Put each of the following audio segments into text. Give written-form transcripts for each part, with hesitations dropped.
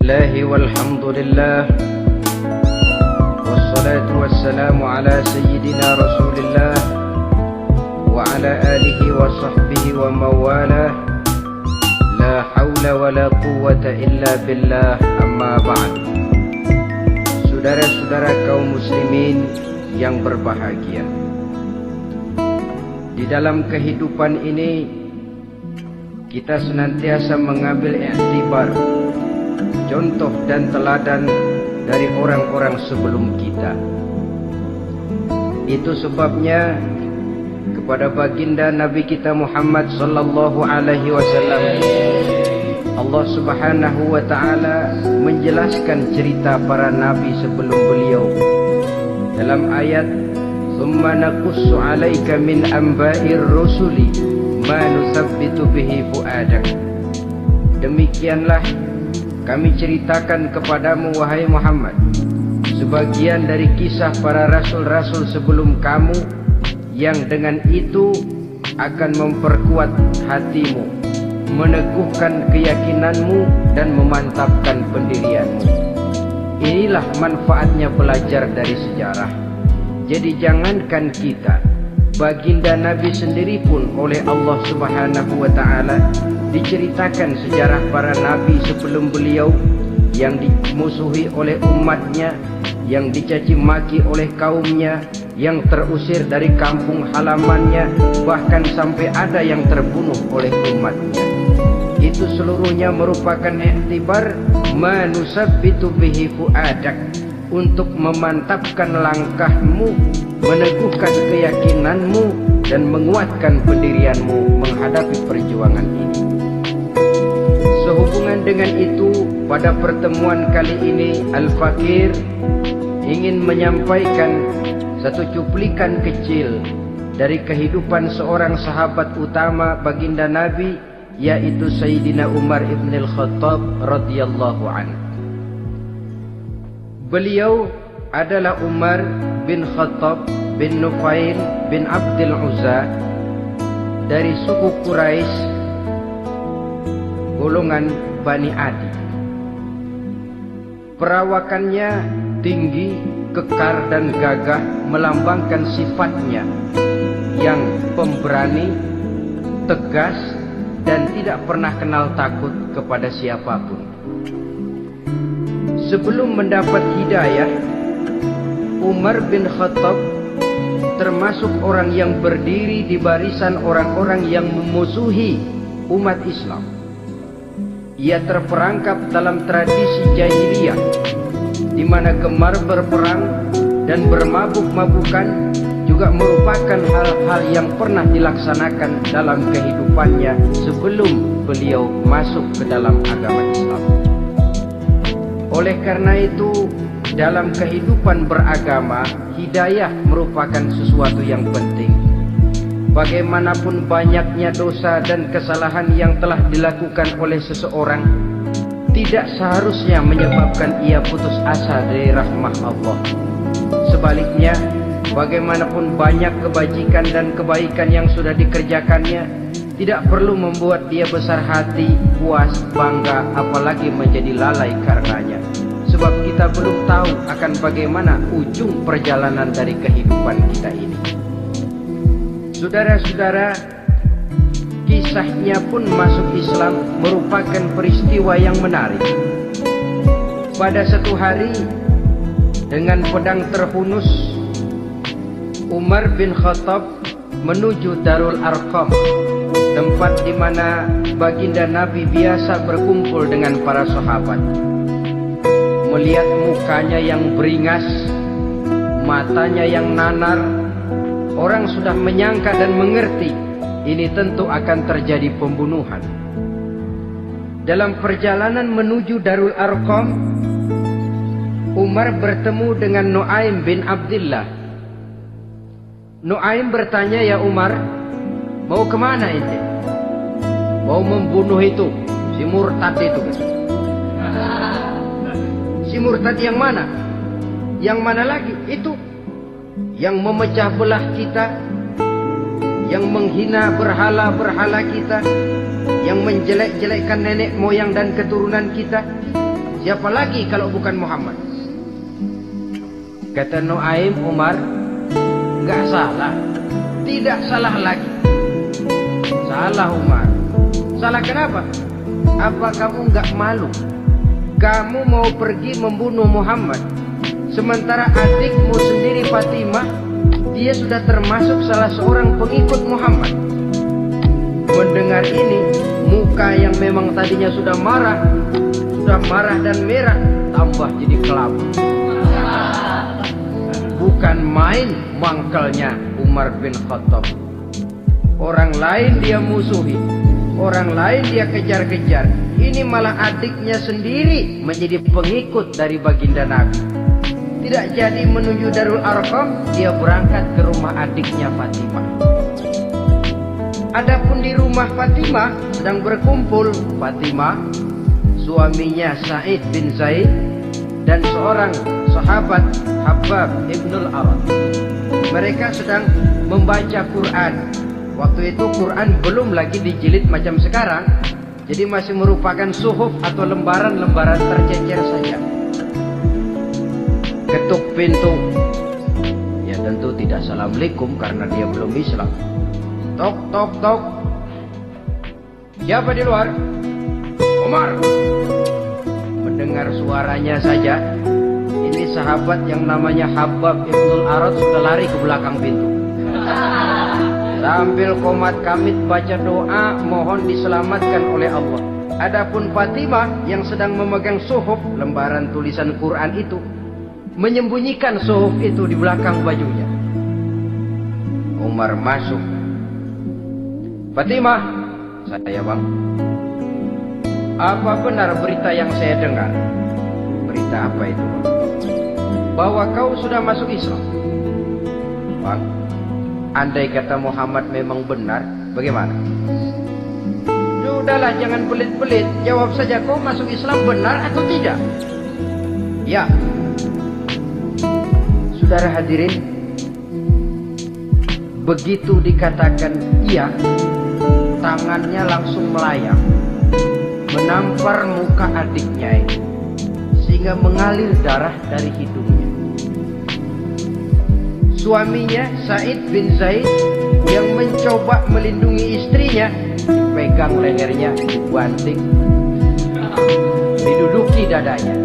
الله والحمد لله والصلاة والسلام على سيدنا رسول الله وعلى آله وصحبه وموالاه لا حول ولا قوة إلا بالله أما بعد. Saudara-saudara kaum muslimin yang berbahagia, di dalam kehidupan ini kita senantiasa mengambil iktibar, contoh dan teladan dari orang-orang sebelum kita. Itu sebabnya kepada baginda Nabi kita Muhammad sallallahu alaihi wasallam Allah Subhanahu wa taala menjelaskan cerita para nabi sebelum beliau dalam ayat "Tsumma naqussu 'alaika min amba'ir rusuli ma nusabbitu bihi fu'adak." Demikianlah kami ceritakan kepadamu wahai Muhammad sebagian dari kisah para rasul-rasul sebelum kamu yang dengan itu akan memperkuat hatimu, meneguhkan keyakinanmu dan memantapkan pendirianmu. Inilah manfaatnya belajar dari sejarah. Jadi jangankan kita, baginda Nabi sendiri pun oleh Allah Subhanahu wa taala diceritakan sejarah para nabi sebelum beliau yang dimusuhi oleh umatnya, yang dicaci maki oleh kaumnya, yang terusir dari kampung halamannya, bahkan sampai ada yang terbunuh oleh umatnya. Itu seluruhnya merupakan iktibar manusabbitu bihi fu'adak, untuk memantapkan langkahmu, meneguhkan keyakinanmu dan menguatkan pendirianmu menghadapi perjuangan ini. Sehubungan dengan itu, pada pertemuan kali ini Al-Fakir ingin menyampaikan satu cuplikan kecil dari kehidupan seorang sahabat utama baginda Nabi, yaitu Sayyidina Umar ibn al-Khattab radhiyallahu anhu. Beliau adalah Umar bin Khattab bin Nufail bin Abdul Uzza dari suku Quraisy golongan Bani Adi. Perawakannya tinggi, kekar dan gagah, melambangkan sifatnya yang pemberani, tegas dan tidak pernah kenal takut kepada siapapun. Sebelum mendapat hidayah, Umar bin Khattab termasuk orang yang berdiri di barisan orang-orang yang memusuhi umat Islam. Ia terperangkap dalam tradisi jahiliyah di mana gemar berperang dan bermabuk-mabukan juga merupakan hal-hal yang pernah dilaksanakan dalam kehidupannya sebelum beliau masuk ke dalam agama Islam. Oleh karena itu, dalam kehidupan beragama, hidayah merupakan sesuatu yang penting. Bagaimanapun banyaknya dosa dan kesalahan yang telah dilakukan oleh seseorang, tidak seharusnya menyebabkan ia putus asa dari rahmah Allah. Sebaliknya, bagaimanapun banyak kebajikan dan kebaikan yang sudah dikerjakannya, tidak perlu membuat dia besar hati, puas, bangga, apalagi menjadi lalai karenanya. Sebab kita belum tahu akan bagaimana ujung perjalanan dari kehidupan kita ini. Saudara-saudara, kisahnya pun masuk Islam merupakan peristiwa yang menarik. Pada satu hari, dengan pedang terhunus, Umar bin Khattab menuju Darul Arqam, tempat di mana baginda Nabi biasa berkumpul dengan para sahabat. Melihat mukanya yang beringas, matanya yang nanar, orang sudah menyangka dan mengerti ini tentu akan terjadi pembunuhan. Dalam perjalanan menuju Darul Arqam, Umar bertemu dengan Nuaim bin Abdullah. Nuaim bertanya, "Ya Umar, mau kemana ente?" "Mau membunuh itu, si murtad itu." "Si murtad yang mana?" "Yang mana lagi? Itu yang memecah belah kita, yang menghina berhala-berhala kita, yang menjelek-jelekkan nenek moyang dan keturunan kita." Siapa lagi kalau bukan Muhammad? Kata Nuaim, Umar, nggak salah. Tidak salah lagi. Salah Umar. Salah kenapa? Apa kamu nggak malu? Kamu mau pergi membunuh Muhammad, sementara adikmu sendiri Fatimah, dia sudah termasuk salah seorang pengikut Muhammad. Mendengar ini, muka yang memang tadinya sudah marah dan merah, tambah jadi kelabu. Bukan main mangkelnya Umar bin Khattab. Orang lain dia musuhi, orang lain dia kejar-kejar. Ini malah adiknya sendiri menjadi pengikut dari baginda Nabi. Tidak jadi menuju Darul Arqam, dia berangkat ke rumah adiknya Fatimah. Adapun di rumah Fatimah sedang berkumpul Fatimah, suaminya Sa'id bin Zaid, dan seorang sahabat Habbab ibnul Arad. Mereka sedang membaca Quran. Waktu itu Quran belum lagi dijilid macam sekarang, jadi masih merupakan suhuf atau lembaran-lembaran tercecer saja. Ketuk pintu. Ya tentu tidak assalamualaikum karena dia belum Islam. Tok tok tok. Siapa di luar? Umar. Mendengar suaranya saja, ini sahabat yang namanya Habbab ibnul Arad sudah lari ke belakang pintu. Sambil komat kamit baca doa mohon diselamatkan oleh Allah. Adapun Fatimah yang sedang memegang suhuf, lembaran tulisan Quran itu, menyembunyikan suhuf itu di belakang bajunya. Umar masuk. Fatimah, saya bang. Apa benar berita yang saya dengar? Berita apa itu bang? Bahwa kau sudah masuk Islam. Bang, andai kata Muhammad memang benar, bagaimana? Sudahlah, jangan pelit-pelit. Jawab saja, kau masuk Islam benar atau tidak? Ya. Saudara hadirin, begitu dikatakan iya, tangannya langsung melayang, menampar muka adiknya ini, sehingga mengalir darah dari hidungnya. Suaminya Sa'id bin Zaid yang mencoba melindungi istrinya, dipegang lehernya, dibanting, diduduki dadanya.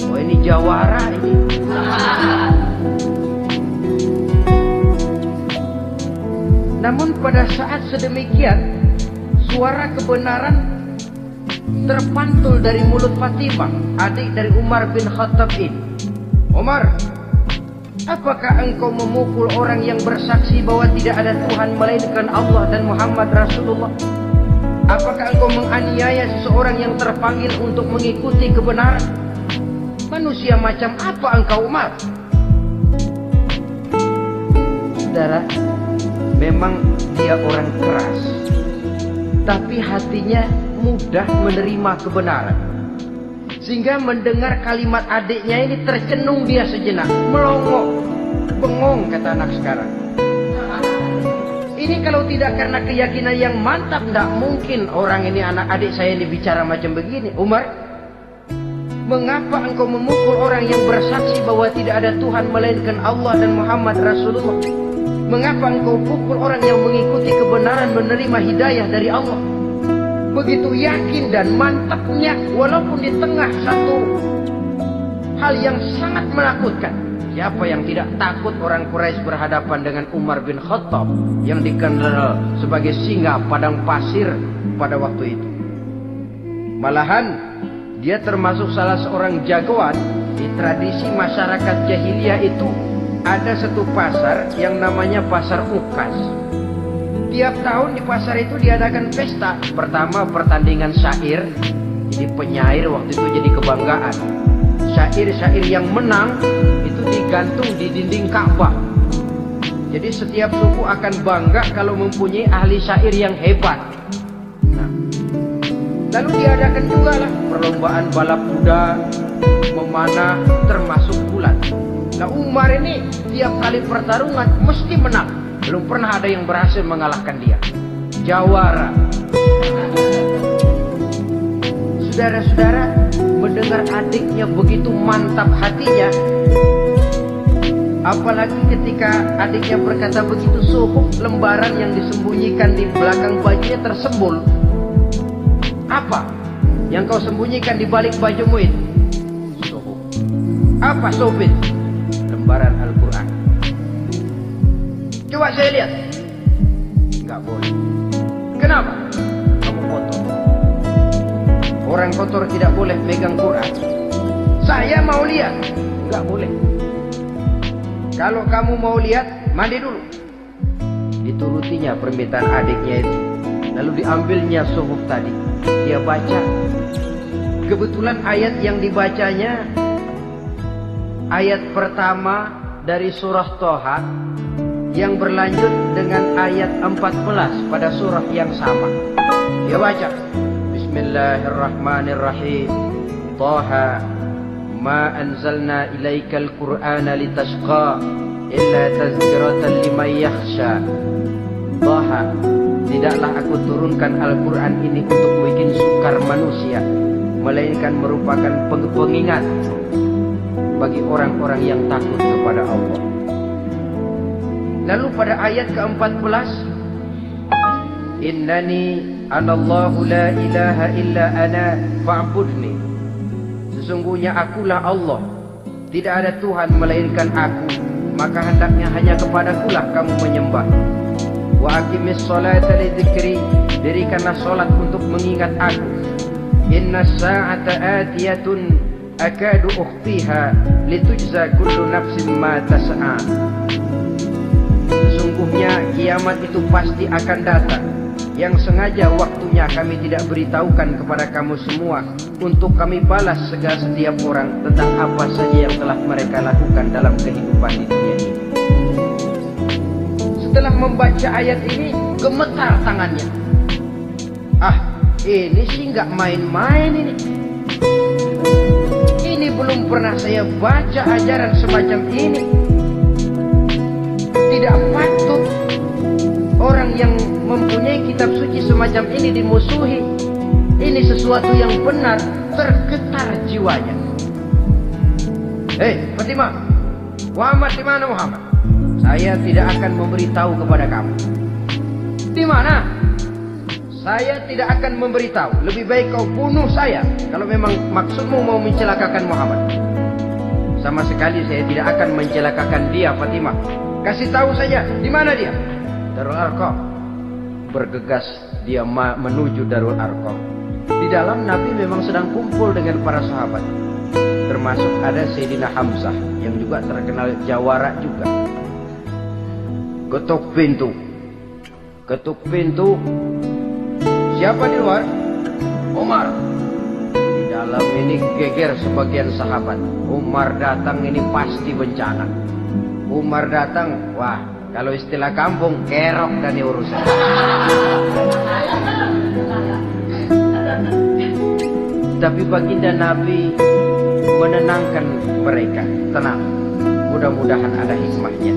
Oh, ini jawara ini. Namun pada saat sedemikian, suara kebenaran terpantul dari mulut Fatimah, adik dari Umar bin Khattab ini. Umar, apakah engkau memukul orang yang bersaksi bahwa tidak ada Tuhan melainkan Allah dan Muhammad Rasulullah? Apakah engkau menganiaya seseorang yang terpanggil untuk mengikuti kebenaran? Manusia macam apa engkau, Umar? Saudara, memang dia orang keras, tapi hatinya mudah menerima kebenaran. Sehingga mendengar kalimat adiknya ini tercenung dia sejenak, melongo, bengong kata anak sekarang. Ini kalau tidak karena keyakinan yang mantap, tidak mungkin orang ini, anak adik saya ini bicara macam begini. Umar, mengapa engkau memukul orang yang bersaksi bahwa tidak ada Tuhan melainkan Allah dan Muhammad Rasulullah? Mengapa engkau pukul orang yang mengikuti kebenaran, menerima hidayah dari Allah? Begitu yakin dan mantapnya, walaupun di tengah satu hal yang sangat menakutkan. Siapa yang tidak takut orang Quraisy berhadapan dengan Umar bin Khattab yang dikenal sebagai singa padang pasir pada waktu itu? Malahan dia termasuk salah seorang jagoan. Di tradisi masyarakat jahiliyah itu ada satu pasar yang namanya pasar Ukas. Tiap tahun di pasar itu diadakan pesta. Pertama pertandingan syair, jadi penyair waktu itu jadi kebanggaan. Syair-syair yang menang itu digantung di dinding Ka'bah. Jadi setiap suku akan bangga kalau mempunyai ahli syair yang hebat. Nah, lalu diadakan juga lah perlombaan balap kuda, memanah, termasuk bulan. Nah, Umar ini tiap kali pertarungan mesti menang. Belum pernah ada yang berhasil mengalahkan dia. Jawara. Saudara-saudara, mendengar adiknya begitu mantap hatinya. Apalagi ketika adiknya berkata begitu, suhuf, lembaran yang disembunyikan di belakang bajunya tersembul. Apa yang kau sembunyikan di balik bajumu itu? Suhuf. Apa suhuf itu? Lembaran Al-Quran. Coba saya lihat. Enggak boleh. Kenapa? Kamu kotor. Orang kotor tidak boleh megang Quran. Saya mau lihat. Enggak boleh. Kalau kamu mau lihat, mandi dulu. Diturutinya permintaan adiknya itu. Lalu diambilnya suhuf tadi. Dia baca. Kebetulan ayat yang dibacanya ayat pertama dari surah Toha yang berlanjut dengan ayat 14 pada surah yang sama. Dia baca, Bismillahirrahmanirrahim. Toha ma anzalna ilaikal Qur'ana litashqa illa tazkiratan liman yakhsha. Toha, tidaklah aku turunkan Al-Quran ini untuk bikin sukar manusia, melainkan merupakan pengingat bagi orang-orang yang takut kepada Allah. Lalu pada ayat ke-14, Innani anallahu la ilaha illa ana fa'budni. Sesungguhnya akulah Allah, tidak ada Tuhan melainkan aku, maka hendaknya hanya kepadakulah kamu menyembah. Wa aqimis sholata li dzikri, dirikanlah salat untuk mengingat aku. Inna sa'ata atiyatun akadu ukhfiha litujza kullu nafsin ma tas'a. Sesungguhnya kiamat itu pasti akan datang, yang sengaja waktunya kami tidak beritahukan kepada kamu semua, untuk kami balas segala setiap orang tentang apa saja yang telah mereka lakukan dalam kehidupan di dunia ini. Setelah membaca ayat ini, gemetar tangannya. Ini sih nggak main-main ini. Ini belum pernah saya baca ajaran semacam ini. Tidak patut orang yang mempunyai kitab suci semacam ini dimusuhi. Ini sesuatu yang benar, tergetar jiwanya. Fatimah, Muhammad di mana Muhammad? Saya tidak akan memberitahu kepada kamu. Di mana? Saya tidak akan memberitahu. Lebih baik kau bunuh saya kalau memang maksudmu mau mencelakakan Muhammad. Sama sekali saya tidak akan mencelakakan dia, Fatimah. Kasih tahu saja, di mana dia? Darul Arqam. Bergegas dia menuju Darul Arqam. Di dalam Nabi memang sedang kumpul dengan para sahabat. Termasuk ada Sayyidina Hamzah yang juga terkenal jawara juga. Ketuk pintu. Ketuk pintu. Siapa di luar? Umar. Di dalam ini geger sebagian sahabat. Umar datang ini pasti bencana. Umar datang, wah, kalau istilah kampung, kerok dan urusan. Tapi baginda Nabi menenangkan mereka. Tenang, mudah-mudahan ada hikmahnya.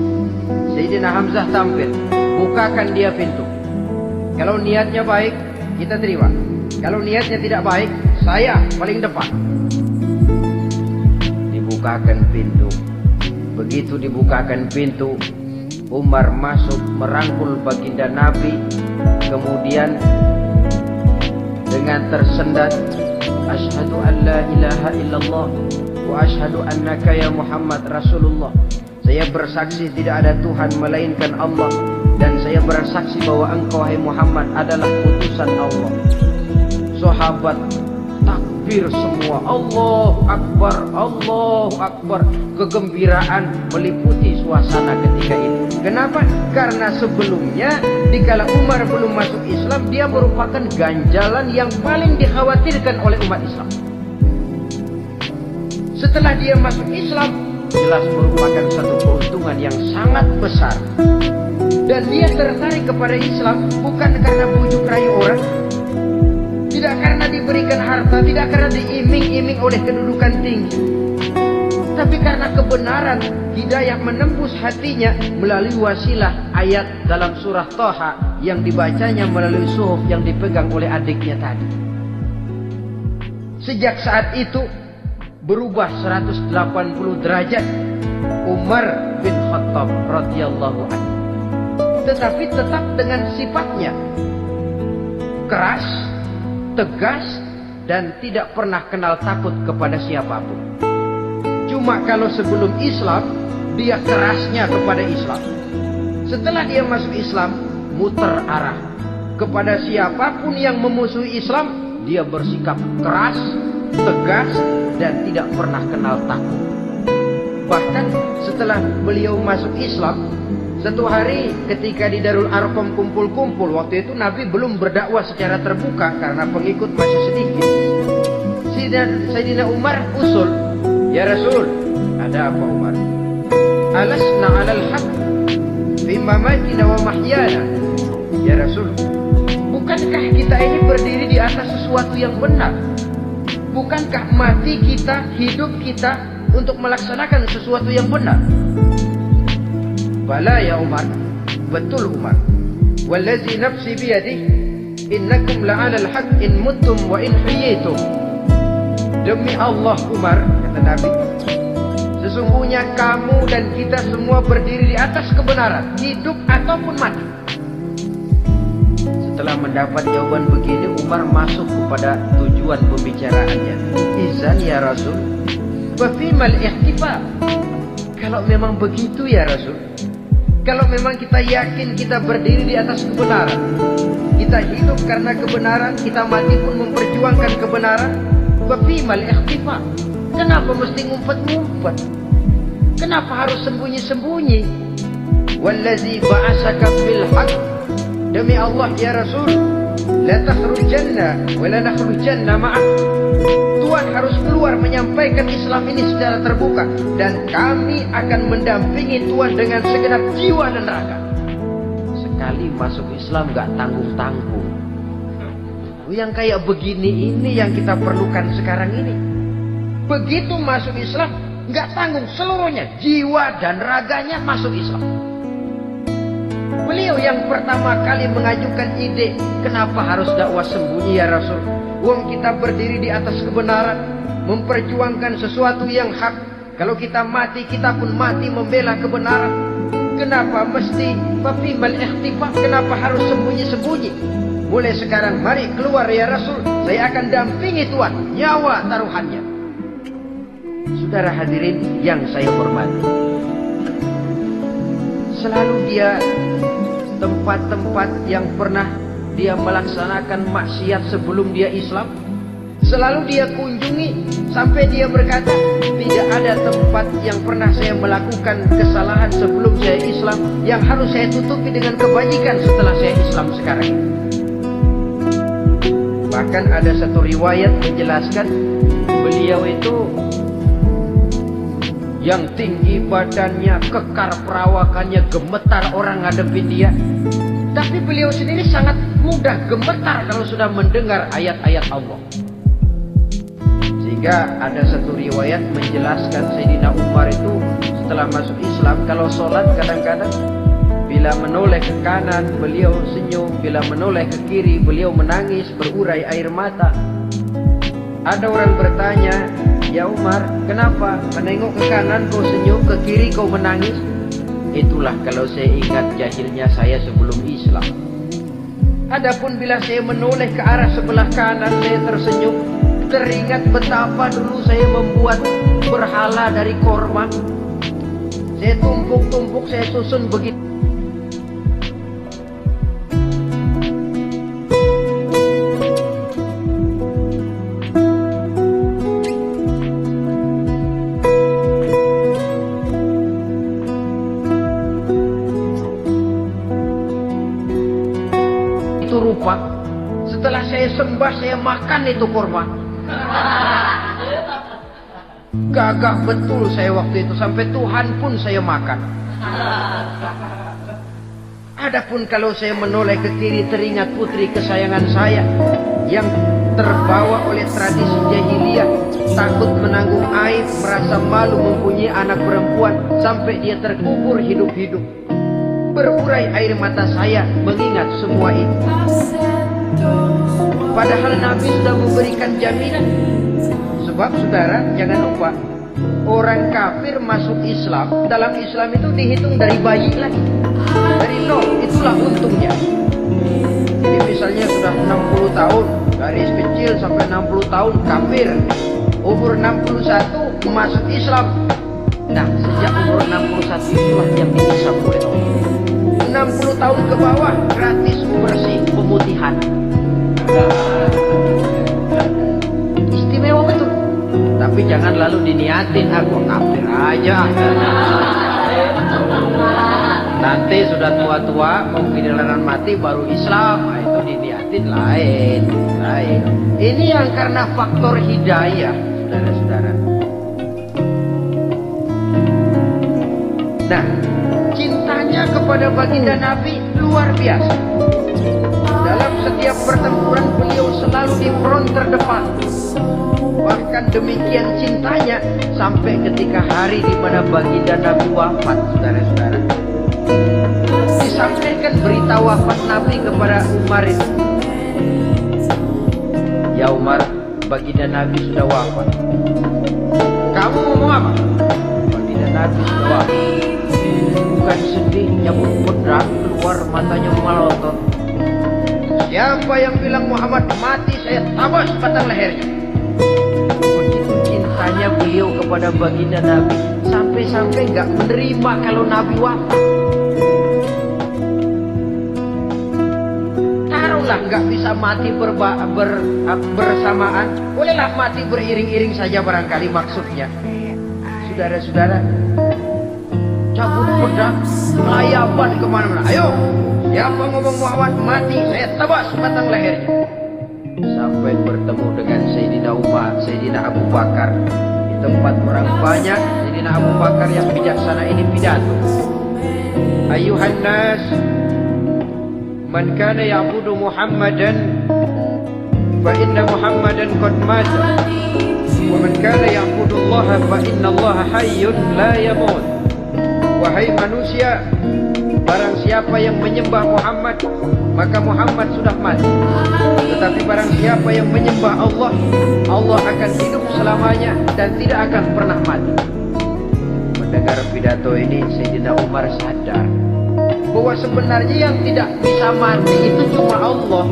Sayyidina Hamzah tampil, bukakan dia pintu. Kalau niatnya baik, kita terima. Kalau niatnya tidak baik, saya paling depan. Dibukakan pintu. Begitu dibukakan pintu, Umar masuk merangkul baginda Nabi. Kemudian dengan tersendat, Asyhadu an la ilaha illallah wa asyhadu annaka ya Muhammad Rasulullah. Saya bersaksi tidak ada Tuhan melainkan Allah, dan saya bersaksi bahwa engkau hai Muhammad adalah utusan Allah. Sahabat takbir semua, Allahu Akbar, Allahu Akbar. Kegembiraan meliputi suasana ketika itu. Kenapa? Karena sebelumnya dikala Umar belum masuk Islam, dia merupakan ganjalan yang paling dikhawatirkan oleh umat Islam. Setelah dia masuk Islam, jelas merupakan satu keuntungan yang sangat besar. Dan dia tertarik kepada Islam bukan karena bujuk rayu orang, tidak karena diberikan harta, tidak karena diiming-iming oleh kedudukan tinggi, tapi karena kebenaran. Hidayah menembus hatinya melalui wasilah ayat dalam surah Toha yang dibacanya melalui suhuf yang dipegang oleh adiknya tadi. Sejak saat itu berubah 180 derajat Umar bin Khattab radhiyallahu anhu. Tetapi tetap dengan sifatnya keras, tegas, dan tidak pernah kenal takut kepada siapapun. Cuma kalau sebelum Islam dia kerasnya kepada Islam. Setelah dia masuk Islam, muter arah. Kepada siapapun yang memusuhi Islam, dia bersikap keras, tegas, dan tidak pernah kenal takut. Bahkan setelah beliau masuk Islam, satu hari ketika di Darul Arqam kumpul-kumpul, waktu itu Nabi belum berdakwah secara terbuka karena pengikut masih sedikit. Sayyidina Umar usul, "Ya Rasul, ada apa Umar? Alasna 'alal haq fi mamatina wa mahyana." Ya Rasul, bukankah kita ini berdiri di atas sesuatu yang benar? Bukankah mati kita, hidup kita untuk melaksanakan sesuatu yang benar? Bala ya Umar, betul Umar. Wallazi nafsi biyadih, innakum la'ala al-haq in muttum wa in hiyitum. Demi Allah Umar, kata Nabi, sesungguhnya kamu dan kita semua berdiri di atas kebenaran, hidup ataupun mati. Setelah mendapat jawaban begini, Umar masuk kepada tujuan pembicaraannya. Izan ya Rasul, wa fimal ihtifal. Kalau memang begitu ya Rasul, kalau memang kita yakin kita berdiri di atas kebenaran, kita hidup karena kebenaran, kita mati pun memperjuangkan kebenaran, wa fimal ihtifal. Kenapa mesti ngumpet-ngumpet? Kenapa harus sembunyi-sembunyi? Wallazi ba'asaka bil haqq, demi Allah ya Rasul, la takhrujanna wa la nakhrujanna ma'ak. Tuhan harus keluar menyampaikan Islam ini secara terbuka, dan kami akan mendampingi Tuhan dengan segenap jiwa dan raga. Sekali masuk Islam gak tanggung-tanggung. Yang kayak begini ini yang kita perlukan sekarang ini. Begitu masuk Islam gak tanggung seluruhnya, jiwa dan raganya masuk Islam. Beliau yang pertama kali mengajukan ide, kenapa harus dakwah sembunyi ya Rasul? Wong kita berdiri di atas kebenaran, memperjuangkan sesuatu yang hak. Kalau kita mati, kita pun mati membela kebenaran. Kenapa mesti fafimal ikhtifa? Kenapa harus sembunyi-sembunyi? Mulai sekarang mari keluar ya Rasul, saya akan dampingi Tuhan, nyawa taruhannya. Saudara hadirin yang saya hormati, selalu dia tempat-tempat yang pernah dia melaksanakan maksiat sebelum dia Islam, selalu dia kunjungi sampai dia berkata, tidak ada tempat yang pernah saya melakukan kesalahan sebelum saya Islam yang harus saya tutupi dengan kebajikan setelah saya Islam sekarang ini. Bahkan ada satu riwayat menjelaskan beliau itu yang tinggi badannya, kekar perawakannya, gemetar orang ngadepin dia. Tapi beliau sendiri sangat mudah gemetar kalau sudah mendengar ayat-ayat Allah. Sehingga ada satu riwayat menjelaskan Sayyidina Umar itu setelah masuk Islam, kalau sholat kadang-kadang bila menoleh ke kanan beliau senyum, bila menoleh ke kiri beliau menangis berurai air mata. Ada orang bertanya, ya Umar, kenapa menengok ke kanan kau senyum, ke kiri kau menangis? Itulah kalau saya ingat jahilnya saya sebelum Islam. Adapun bila saya menoleh ke arah sebelah kanan saya tersenyum, teringat betapa dulu saya membuat berhala dari korma. Saya tumpuk-tumpuk, saya susun begitu. Rupa. Setelah saya sembah, saya makan itu korma. Gagah betul saya waktu itu, sampai Tuhan pun saya makan. Adapun kalau saya menoleh ke kiri, teringat putri kesayangan saya yang terbawa oleh tradisi jahiliyah, takut menanggung aib, merasa malu mempunyai anak perempuan, sampai dia terkubur hidup-hidup. Berurai air mata saya mengingat semua itu. Padahal Nabi sudah memberikan jaminan, Sebab saudara jangan lupa, orang kafir masuk Islam, dalam Islam itu dihitung dari bayi lagi, dari nol. Itulah untungnya. Jadi misalnya sudah 60 tahun, dari kecil sampai 60 tahun kafir, umur 61 masuk Islam. Nah, sejak umur 61 itulah yang dihisab oleh Allah. 60 tahun ke bawah gratis bersih pemutihan. Istimewa betul. Tapi jangan lalu diniatin, aku kafir aja. Nanti sudah tua-tua mau giliran mati baru Islam, nah, itu diniatin lain. Ini yang karena faktor hidayah, saudara-saudara. Nah, cintanya kepada baginda Nabi luar biasa. Dalam setiap pertempuran beliau selalu di front terdepan. Bahkan demikian cintanya sampai ketika hari di mana baginda Nabi wafat, saudara-saudara. Disampaikan berita wafat Nabi kepada Umar itu. Ya Umar, baginda Nabi sudah wafat. Kamu ngomong apa? Baginda Nabi sudah wafat. Bukan sedih, nyabut pedang, keluar matanya melotot. Siapa yang bilang Muhammad mati, saya tabas batang lehernya. Begitu cintanya beliau kepada baginda Nabi, sampai-sampai gak menerima kalau Nabi wafat. Taruhlah gak bisa mati bersamaan, bolehlah mati beriring-iring saja barangkali maksudnya. Saudara-saudara, cabut pedang, layapan kemana-mana. Ayo, siapa ngomong Muhammad mati, saya tebas batang lehernya. Sampai bertemu dengan Sayyidina Umar, Sayyidina Abu Bakar. Di tempat orang banyak, Sayyidina Abu Bakar yang bijaksana ini pidato. Ayuhan nas, man kana ya'budu Muhammadan, fa inna Muhammadan qad mata. Wa man kana ya'budu Allah, fa inna Allah hayyun la yamut. Wahai manusia, barang siapa yang menyembah Muhammad, maka Muhammad sudah mati. Tetapi barang siapa yang menyembah Allah, Allah akan hidup selamanya dan tidak akan pernah mati. Mendengar pidato ini, Sayyidina Umar sadar bahwa sebenarnya yang tidak bisa mati itu cuma Allah.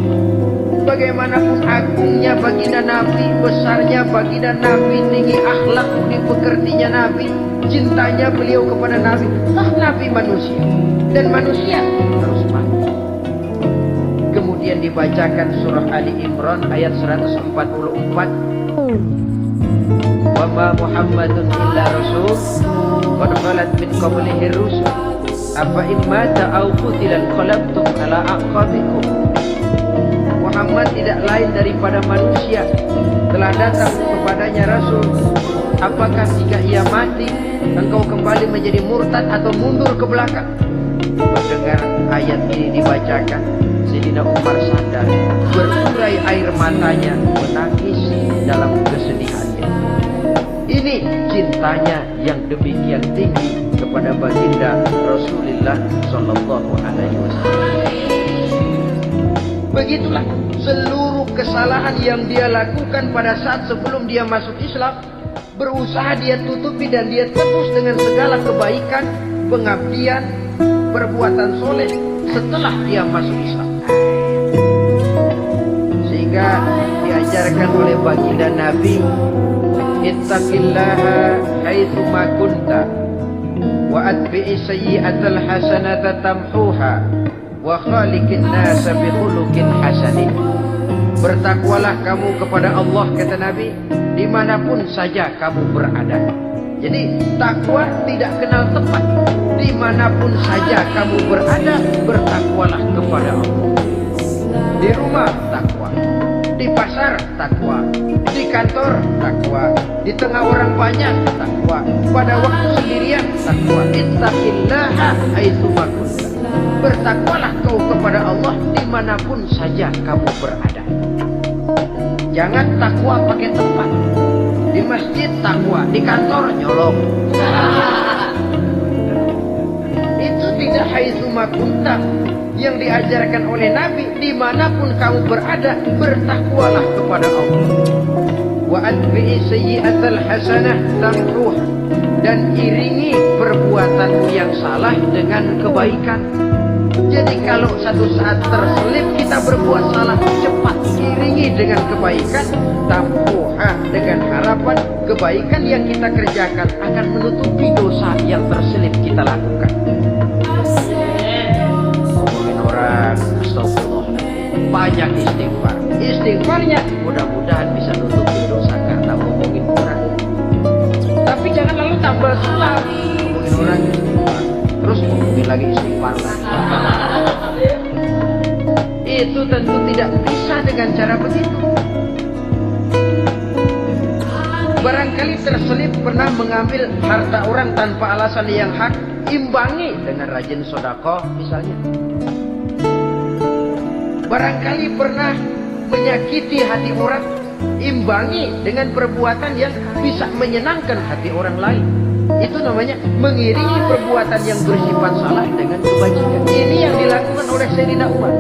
Bagaimanapun agungnya baginda Nabi, besarnya baginda Nabi, tinggi akhlak budi pekertinya Nabi, cintanya beliau kepada Nabi, Nabi manusia dan manusia harus mati. Kemudian dibacakan surah Ali Imran ayat 144. Wa ma Muhammadun illa rasul qad khalat min qablihi rusul afa in mata aw qutila qalabtum ala aqabikum. Muhammad tidak lain daripada manusia, telah datang kepadanya rasul. Apakah jika ia mati engkau kembali menjadi murtad atau mundur ke belakang? Mendengar ayat ini dibacakan, Sayyidina Umar sadar, berurai air matanya, menangis dalam kesedihannya. Ini cintanya yang demikian tinggi kepada baginda Rasulullah Sallallahu Alaihi Wasallam. Begitulah seluruh kesalahan yang dia lakukan pada saat sebelum dia masuk Islam, berusaha dia tutupi dan dia tebus dengan segala kebaikan, pengabdian, perbuatan soleh setelah dia masuk Islam. Sehingga diajarkan oleh baginda Nabi, ittaqillaha haitsu ma kunta wa atbi'is sayyi'atal hasanata tamhuha wa khaliqin nasa bi khuluqin hasanin. Bertakwalah kamu kepada Allah, kata Nabi, dimanapun saja kamu berada. Jadi takwa tidak kenal tempat. Dimanapun saja kamu berada, bertakwalah kepada Allah. Di rumah takwa, di pasar takwa, di kantor takwa, di tengah orang banyak takwa, pada waktu sendirian takwa. Ittaqillaha haitsu ma kunta. Bertakwalah kau kepada Allah dimanapun saja kamu berada. Jangan takwa pakai tempat. Di masjid takwa, di kantor nyolong. Itu tidak haitsu ma kunta. Yang diajarkan oleh Nabi, dimanapun kamu berada, bertakwalah kepada Allah. Wa atbi'i sayyi'atal hasanah tamhuha, dan iringi perbuatanmu yang salah dengan kebaikan. Jadi kalau satu saat terselip kita berbuat salah, cepat iringi dengan kebaikan, tamhuha, dengan harapan kebaikan yang kita kerjakan akan menutupi dosa yang terselip kita lakukan. Ngomongin orang, astagfirullah, banyak istighfar. Istighfarnya mudah-mudahan bisa nutupi dosa karena ngomongin orang. Tapi jangan lalu tambah salah. Ngomongin orang istighfar, terus ngomongin lagi istighfar lagi. Itu tentu tidak bisa dengan cara begitu. Barangkali terselip pernah mengambil harta orang tanpa alasan yang hak, imbangi dengan rajin sedekah misalnya. Barangkali pernah menyakiti hati orang, imbangi dengan perbuatan yang bisa menyenangkan hati orang lain. Itu namanya mengiringi perbuatan yang bersifat salah dengan kebajikan. Ini yang dilakukan oleh Sayyidina Umar.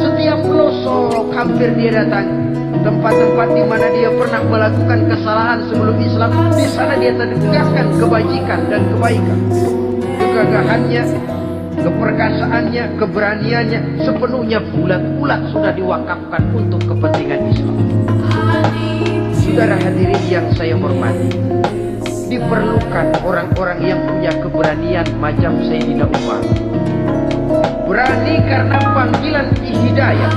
Setiap pelosok hampir dia datang, tempat-tempat di mana dia pernah melakukan kesalahan sebelum Islam, di sana dia tegakkan kebajikan dan kebaikan. Kegagahannya, keperkasaannya, keberaniannya sepenuhnya bulat-bulat sudah diwakafkan untuk kepentingan Islam. Saudara hadirin yang saya hormati, diperlukan orang-orang yang punya keberanian macam Sayyidina Umar. Berani karena panggilan hidayah,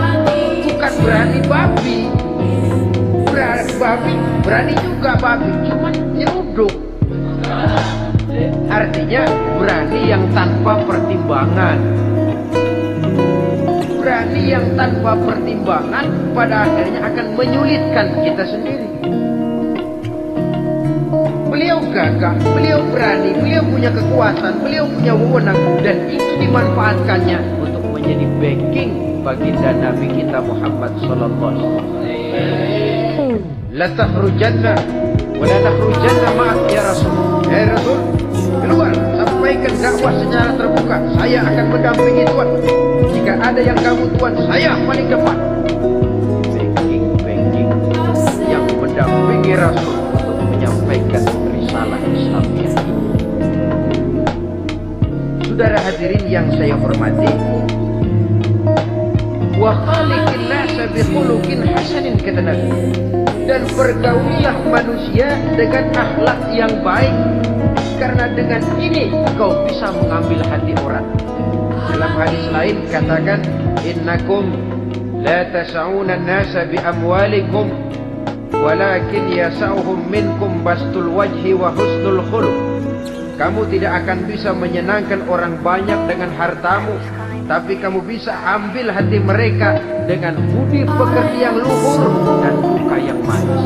bukan berani babi. Berani juga babi, cuma nyeruduk. Artinya berani yang tanpa pertimbangan. Berani yang tanpa pertimbangan pada akhirnya akan menyulitkan kita sendiri. Beliau gagah, beliau berani, beliau punya kekuasaan, beliau punya wewenang, dan itu dimanfaatkannya untuk menjadi backing baginda Nabi kita Muhammad sallallahu alaihi wasallam. La takhrujanna wa la takhrujanna ma'ak ya Rasul. Ya Rasul, keluar, sampaikan dakwah secara terbuka. Saya akan mendampingi Tuhan. Jika ada yang kamu Tuhan, saya paling depan. Backing yang mendampingi Rasul untuk menyampaikan risalah Islam ini. Saudara hadirin yang saya hormati, wa khaliqin nasa bi khuluqin hasanin, kata Nabi, dan pergaulilah manusia dengan akhlak yang baik, karena dengan ini kau bisa mengambil hati orang. Dalam hadis lain katakan, innakum la tas'una an-nasa bi amwalikum walakin yas'uhum minkum bastul wajhi wa husnul khuluq. Kamu tidak akan bisa menyenangkan orang banyak dengan hartamu, tapi kamu bisa ambil hati mereka dengan budi pekerti yang luhur dan muka yang manis.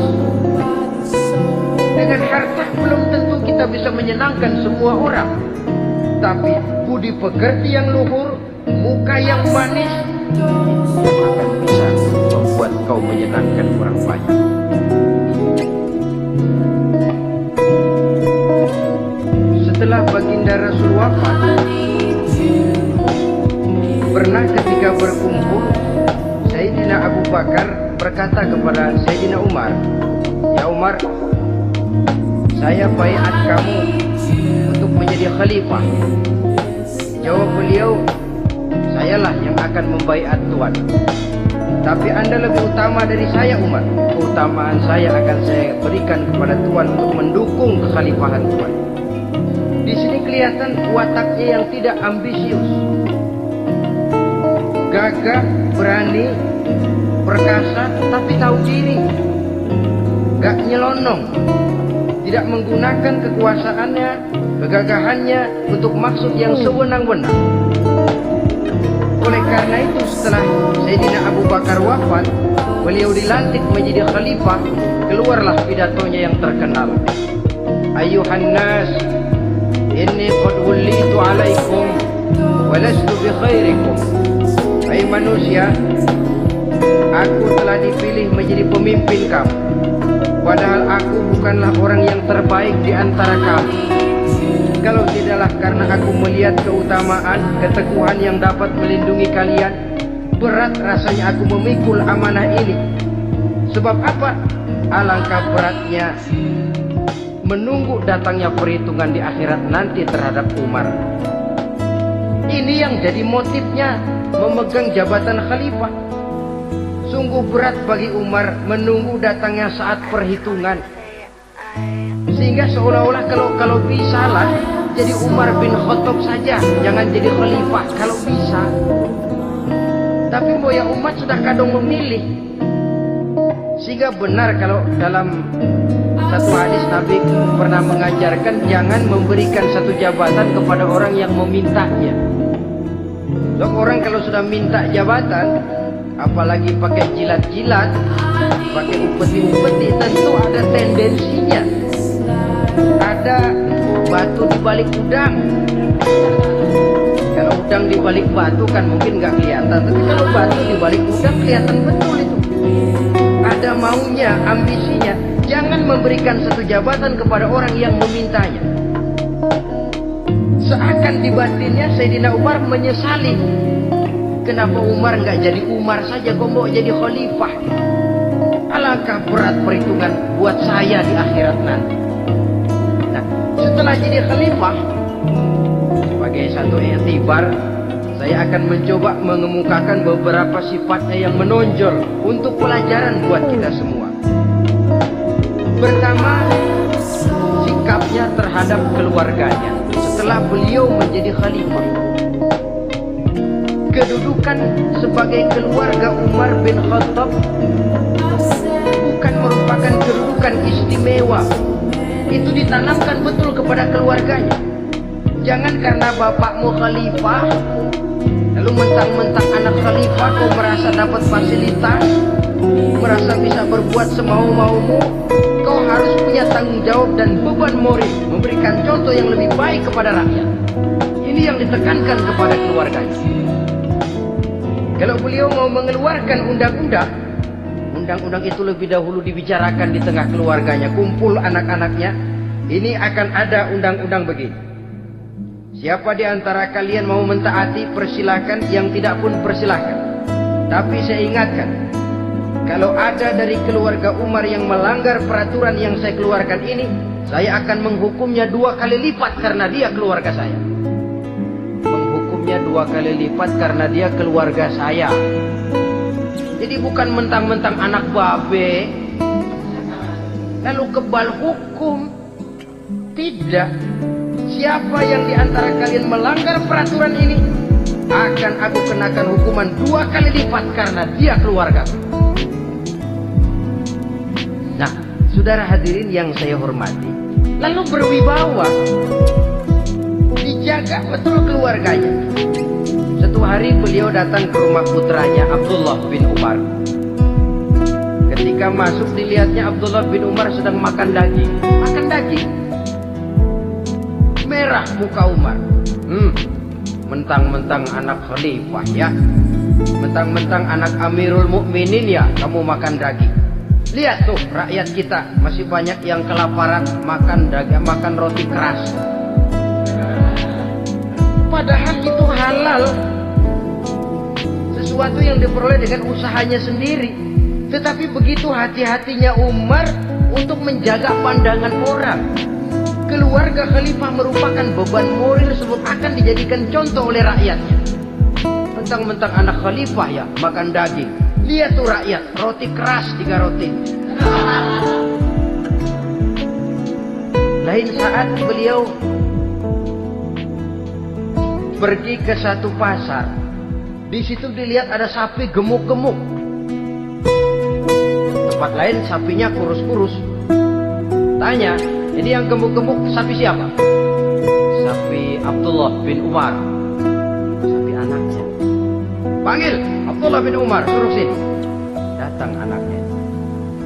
Dengan harta belum tentu kita bisa menyenangkan semua orang, tapi budi pekerti yang luhur, muka yang manis, akan bisa membuat kau menyenangkan orang banyak. Setelah baginda Rasul wafat, pernah ketika berkumpul, Sayyidina Abu Bakar berkata kepada Sayyidina Umar, ya Umar, saya baiat kamu untuk menjadi khalifah. Jawab beliau, sayalah yang akan membaiat Tuhan. Tapi Anda lebih utama dari saya Umar. Keutamaan saya akan saya berikan kepada Tuhan untuk mendukung kekhalifahan Tuhan. Di sini kelihatan wataknya yang tidak ambisius, gagah, berani, perkasa, tapi tahu diri, gak nyelonong, tidak menggunakan kekuasaannya, kegagahannya untuk maksud yang sewenang-wenang. Oleh karena itu setelah Sayyidina Abu Bakar wafat, beliau dilantik menjadi khalifah. Keluarlah pidatonya yang terkenal, Ayuhan nas, inni qad wullitu alaikum walastu bi khairikum. Hai manusia, aku telah dipilih menjadi pemimpin kamu, padahal aku bukanlah orang yang terbaik di antara kamu. Kalau tidaklah karena aku melihat keutamaan, keteguhan yang dapat melindungi kalian, berat rasanya aku memikul amanah ini. Sebab apa? Alangkah beratnya menunggu datangnya perhitungan di akhirat nanti terhadap Umar. Ini yang jadi motifnya memegang jabatan khalifah. Sungguh berat bagi Umar menunggu datangnya saat perhitungan. Sehingga seolah-olah kalau bisa lah jadi Umar bin Khattab saja, jangan jadi khalifah kalau bisa. Tapi Buya umat sudah kadung memilih. Sehingga benar kalau dalam satu hadis Nabi pernah mengajarkan jangan memberikan satu jabatan kepada orang yang memintanya. So, orang kalau sudah minta jabatan, apalagi pakai jilat-jilat, pakai upeti-upeti, tentu ada tendensinya. Ada batu di balik udang. Kalau udang di balik batu kan mungkin nggak kelihatan, tapi kalau batu di balik udang kelihatan betul itu. Ada maunya, ambisinya. Jangan memberikan satu jabatan kepada orang yang memintanya. Seakan di batinnya Sayyidina Umar menyesali. Kenapa Umar nggak jadi Umar saja, kok mau jadi khalifah? Alangkah berat perhitungan buat saya di akhirat nanti. Nah, setelah jadi khalifah, sebagai satu i'tibar, saya akan mencoba mengemukakan beberapa sifatnya yang menonjol untuk pelajaran buat kita semua. Pertama, sikapnya terhadap keluarganya setelah beliau menjadi khalifah. Kedudukan sebagai keluarga Umar bin Khattab bukan merupakan kedudukan istimewa. Itu ditanamkan betul kepada keluarganya. Jangan karena bapakmu khalifah lalu mentang-mentang anak khalifah kau merasa dapat fasilitas, merasa bisa berbuat semau-maumu. Kau harus punya tanggung jawab dan beban moral memberikan contoh yang lebih baik kepada rakyat. Ini yang ditekankan kepada keluarganya. Kalau beliau mau mengeluarkan undang-undang itu lebih dahulu dibicarakan di tengah keluarganya, kumpul anak-anaknya. Ini akan ada undang-undang begini. Siapa di antara kalian mau mentaati, persilakan. Yang tidak pun persilakan. Tapi saya ingatkan, kalau ada dari keluarga Umar yang melanggar peraturan yang saya keluarkan ini, saya akan menghukumnya 2 kali lipat karena dia keluarga saya. Menghukumnya 2 kali lipat karena dia keluarga saya. Jadi bukan mentang-mentang anak babe lalu kebal hukum. Tidak. Siapa yang di antara kalian melanggar peraturan ini akan aku kenakan hukuman 2 kali lipat karena dia keluarga. Nah, saudara hadirin yang saya hormati, lalu berwibawa, dijaga betul keluarganya. Satu hari beliau datang ke rumah putranya Abdullah bin Umar. Ketika masuk dilihatnya Abdullah bin Umar sedang makan daging. Makan daging. Merah muka Umar. Mentang-mentang anak khalifah ya, mentang-mentang anak Amirul Mukminin ya, kamu makan daging. Lihat tuh rakyat kita masih banyak yang kelaparan, makan daging, makan roti keras. Padahal itu halal, sesuatu yang diperoleh dengan usahanya sendiri. Tetapi begitu hati-hatinya Umar untuk menjaga pandangan orang. Keluarga khalifah merupakan beban moral sebab akan dijadikan contoh oleh rakyatnya. Mentang-mentang anak khalifah ya makan daging. Lihat tuh rakyat, roti keras 3 roti. Lain saat beliau pergi ke satu pasar. Di situ dilihat ada sapi gemuk-gemuk. Tempat lain sapinya kurus-kurus. Tanya, ini yang gemuk-gemuk sapi siapa? Sapi Abdullah bin Umar. Sapi anaknya. Panggil Abdullah bin Umar, suruh sini. Datang anaknya.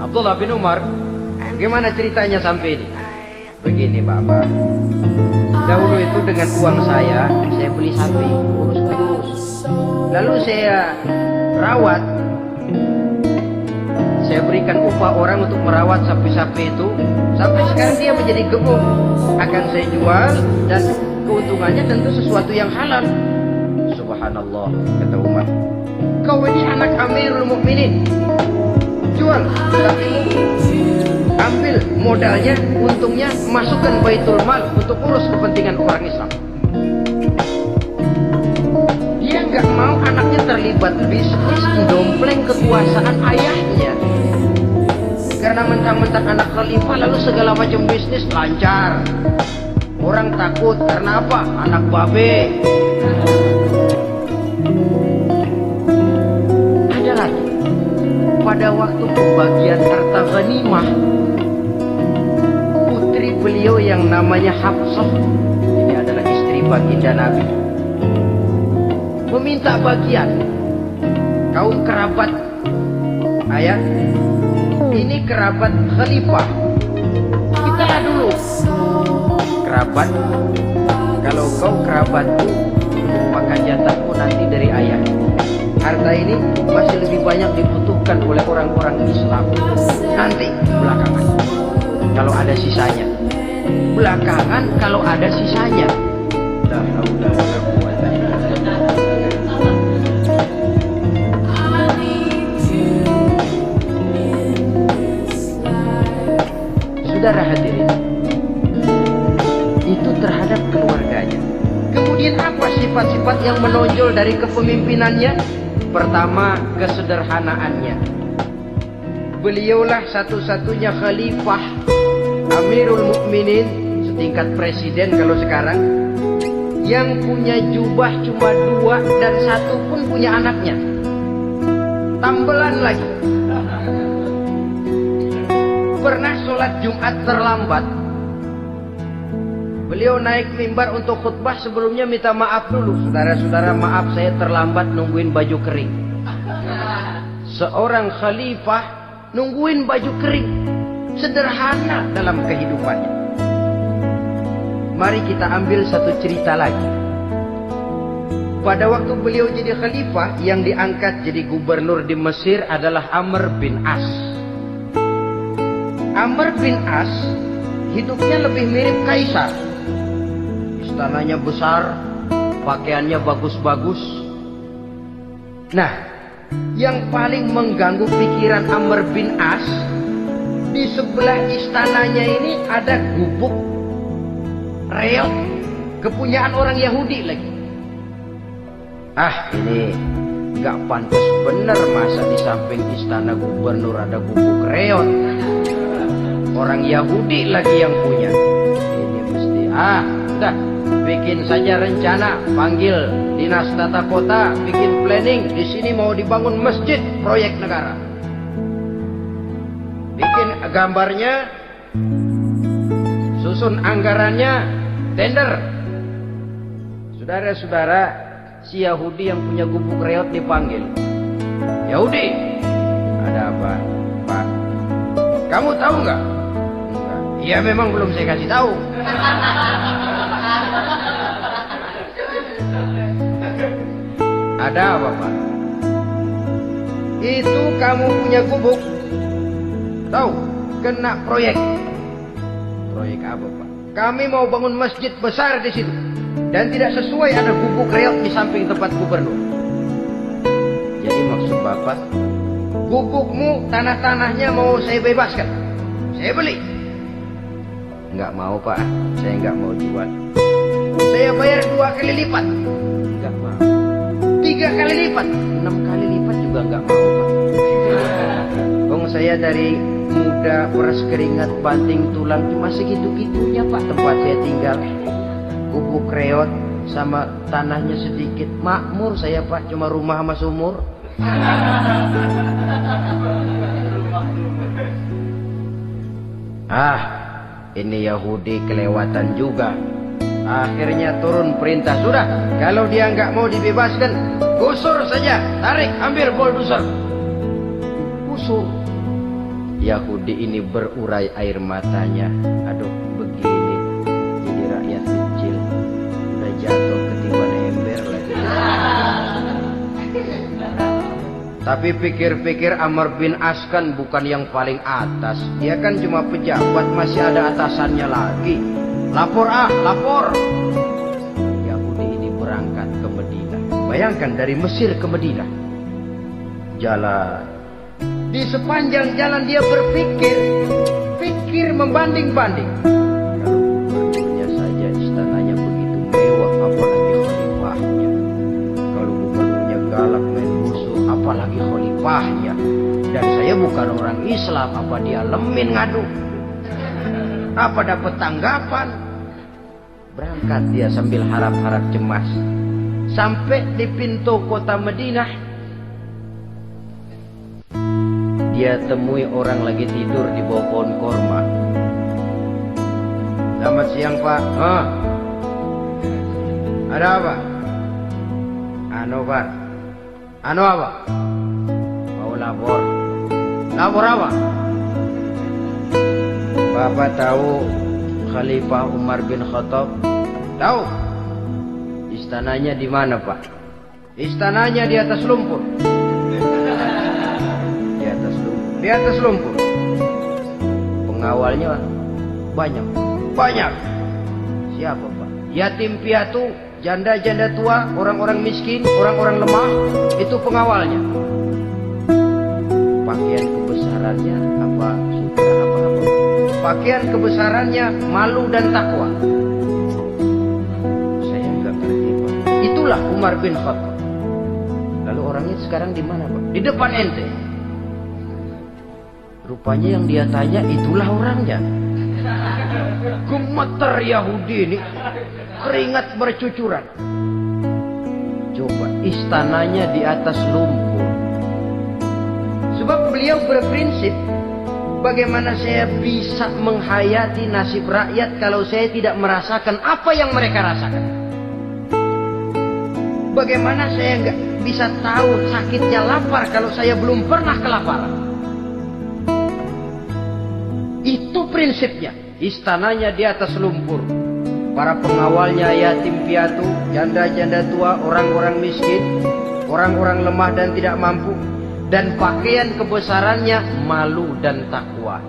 Abdullah bin Umar, gimana ceritanya sampai ini? Begini Bapak, dahulu itu dengan uang saya beli sapi kurus-kurus. Lalu saya rawat. Saya berikan upah orang untuk merawat sapi-sapi itu. Sampai sekarang dia menjadi gemuk. Akan saya jual dan keuntungannya tentu sesuatu yang halal. Subhanallah, kata Umar. Kau ini anak Amirul Mukminin. jual sapimu, ambil modalnya, untungnya masukkan Baitul Mal untuk urus kepentingan orang Islam. Dia nggak mau anaknya terlibat bisnis mendompleng kekuasaan ayahnya. Karena mentang-mentang anak khalifah lalu segala macam bisnis lancar. Orang takut karena apa? Anak babe. Ada lagi. Pada waktu pembagian harta ghanimah, putri beliau yang namanya Hafsah, ini adalah istri baginda Nabi, meminta bagian. Kaum kerabat ayah, ini kerabat khalifah, kita lah dulu kerabat. Kalau kau kerabatku, maka jatahku nanti dari ayah. Harta ini masih lebih banyak dibutuhkan oleh orang-orang Islam. Nanti belakangan kalau ada sisanya. Belakangan kalau ada sisanya. La haula wala quwwata illa billah. Saudara hadirin, itu terhadap keluarganya. Kemudian apa sifat-sifat yang menonjol dari kepemimpinannya? Pertama, kesederhanaannya. Beliaulah satu-satunya khalifah, Amirul Mukminin, setingkat presiden kalau sekarang, yang punya jubah cuma 2 dan 1 pun punya anaknya. Tambelan lagi. Pernah sholat Jumat terlambat, beliau naik mimbar untuk khutbah, sebelumnya minta maaf dulu. Saudara-saudara, maaf saya terlambat nungguin baju kering. Seorang khalifah nungguin baju kering. Sederhana dalam kehidupannya. Mari kita ambil satu cerita lagi. Pada waktu beliau jadi khalifah, yang diangkat jadi gubernur di Mesir adalah Amr bin As. Amr bin As hidupnya lebih mirip kaisar. Istananya besar, pakaiannya bagus-bagus. Nah, yang paling mengganggu pikiran Amr bin As, di sebelah istananya ini ada gubuk reot kepunyaan orang Yahudi lagi. Ini gak pantas bener, masa di samping istana gubernur ada gubuk reot. Orang Yahudi lagi yang punya. Ini mesti udah bikin saja rencana, panggil dinas tata kota, bikin planning. Di sini mau dibangun masjid proyek negara. Bikin gambarnya, susun anggarannya, tender. Saudara-saudara, si Yahudi yang punya gubuk reot dipanggil. Yahudi, ada apa, Pak? Kamu tahu nggak? Iya, memang belum saya kasih tahu. Ada apa, Pak? Itu kamu punya gubuk, tahu, kena proyek. Proyek apa, Pak? Kami mau bangun masjid besar di situ, dan tidak sesuai ada gubuk reot di samping tempat gubernur. Jadi maksud Bapak, gubukmu, tanah-tanahnya mau saya bebaskan, saya beli. Enggak mau, Pak, saya enggak mau jual. Saya bayar 2 kali lipat. Enggak mau. 3 kali lipat, 6 kali lipat juga enggak mau, Pak. Saya dari muda peras keringat banting tulang, cuma segitu-gitunya, Pak, tempat saya tinggal. Gubuk reot sama tanahnya sedikit, makmur saya, Pak, cuma rumah sama sumur. Ini Yahudi kelewatan juga. Akhirnya turun perintah, sudah, kalau dia nggak mau dibebaskan, gusur saja, tarik, ambil bulldozer, gusur. Yahudi ini berurai air matanya. Aduh, begini jadi rakyat kecil, udah jatuh ketiban ember lagi. Tapi pikir-pikir Amr bin As kan bukan yang paling atas. Dia kan cuma pejabat, masih ada atasannya lagi. Lapor, lapor. Yahudi ini berangkat ke Madinah. Bayangkan dari Mesir ke Madinah. Jalan. Di sepanjang jalan dia berpikir, pikir membanding-banding. Kalau gubernurnya saja istananya begitu mewah, apalagi khalifahnya. Kalau gubernurnya galak main musuh, apalagi khalifahnya. Dan saya bukan orang Islam, apa dia lemin ngadu? Apa dapat tanggapan? Berangkat dia sambil harap-harap cemas. Sampai di pintu kota Madinah, dia temui orang lagi tidur di bawah pohon korma. Selamat siang Pak. Ada apa? Anu Pak. Anu apa? Mau lapor. Lapor apa? Bapak tahu Khalifah Umar bin Khattab? Tahu? Istananya di mana Pak? Istananya di atas lumpur. Di atas lumpur. Pengawalnya banyak. Siapa Pak? Yatim piatu, janda-janda tua, orang-orang miskin, orang-orang lemah, itu pengawalnya. Pakaian kebesarannya apa? Sutra apa-apa? Pakaian kebesarannya malu dan takwa. Saya nggak ngerti Pak. Itulah Umar bin Khattab. Lalu orangnya sekarang di mana Pak? Di depan ente. Rupanya yang dia tanya itulah orangnya. Gemeter Yahudi ini, keringat bercucuran. Coba, istananya di atas lumpur. Sebab beliau berprinsip, bagaimana saya bisa menghayati nasib rakyat kalau saya tidak merasakan apa yang mereka rasakan? Bagaimana saya nggak bisa tahu sakitnya lapar kalau saya belum pernah kelaparan? Itu prinsipnya. Istananya di atas lumpur. Para pengawalnya yatim piatu, janda-janda tua, orang-orang miskin, orang-orang lemah dan tidak mampu. Dan pakaian kebesarannya malu dan takwa.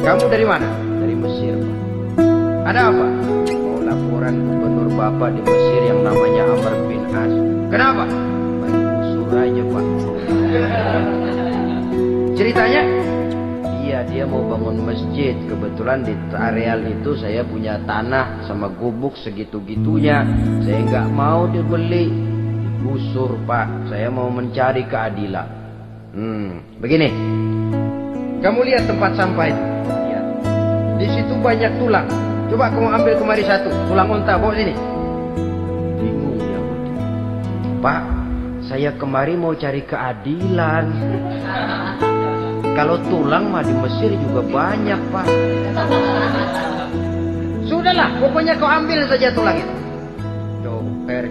Kamu dari mana? Dari Mesir Pak. Ada apa? Mau laporan gubernur Bapak di Mesir yang namanya Amr bin As. Kenapa? Main busur aja Pak. Ceritanya, dia mau bangun masjid. Kebetulan di areal itu saya punya tanah sama gubuk segitu-gitunya. Saya nggak mau dibeli, digusur Pak. Saya mau mencari keadilan. Begini, kamu lihat tempat sampah itu. Lihat. Di situ banyak tulang. Coba kamu ambil kemari satu, tulang unta, bawa sini. Bingung ya, Pak. Saya kemari mau cari keadilan. Kalau tulang mah di Mesir juga banyak Pak. Sudahlah, pokoknya kau ambil saja tulang itu.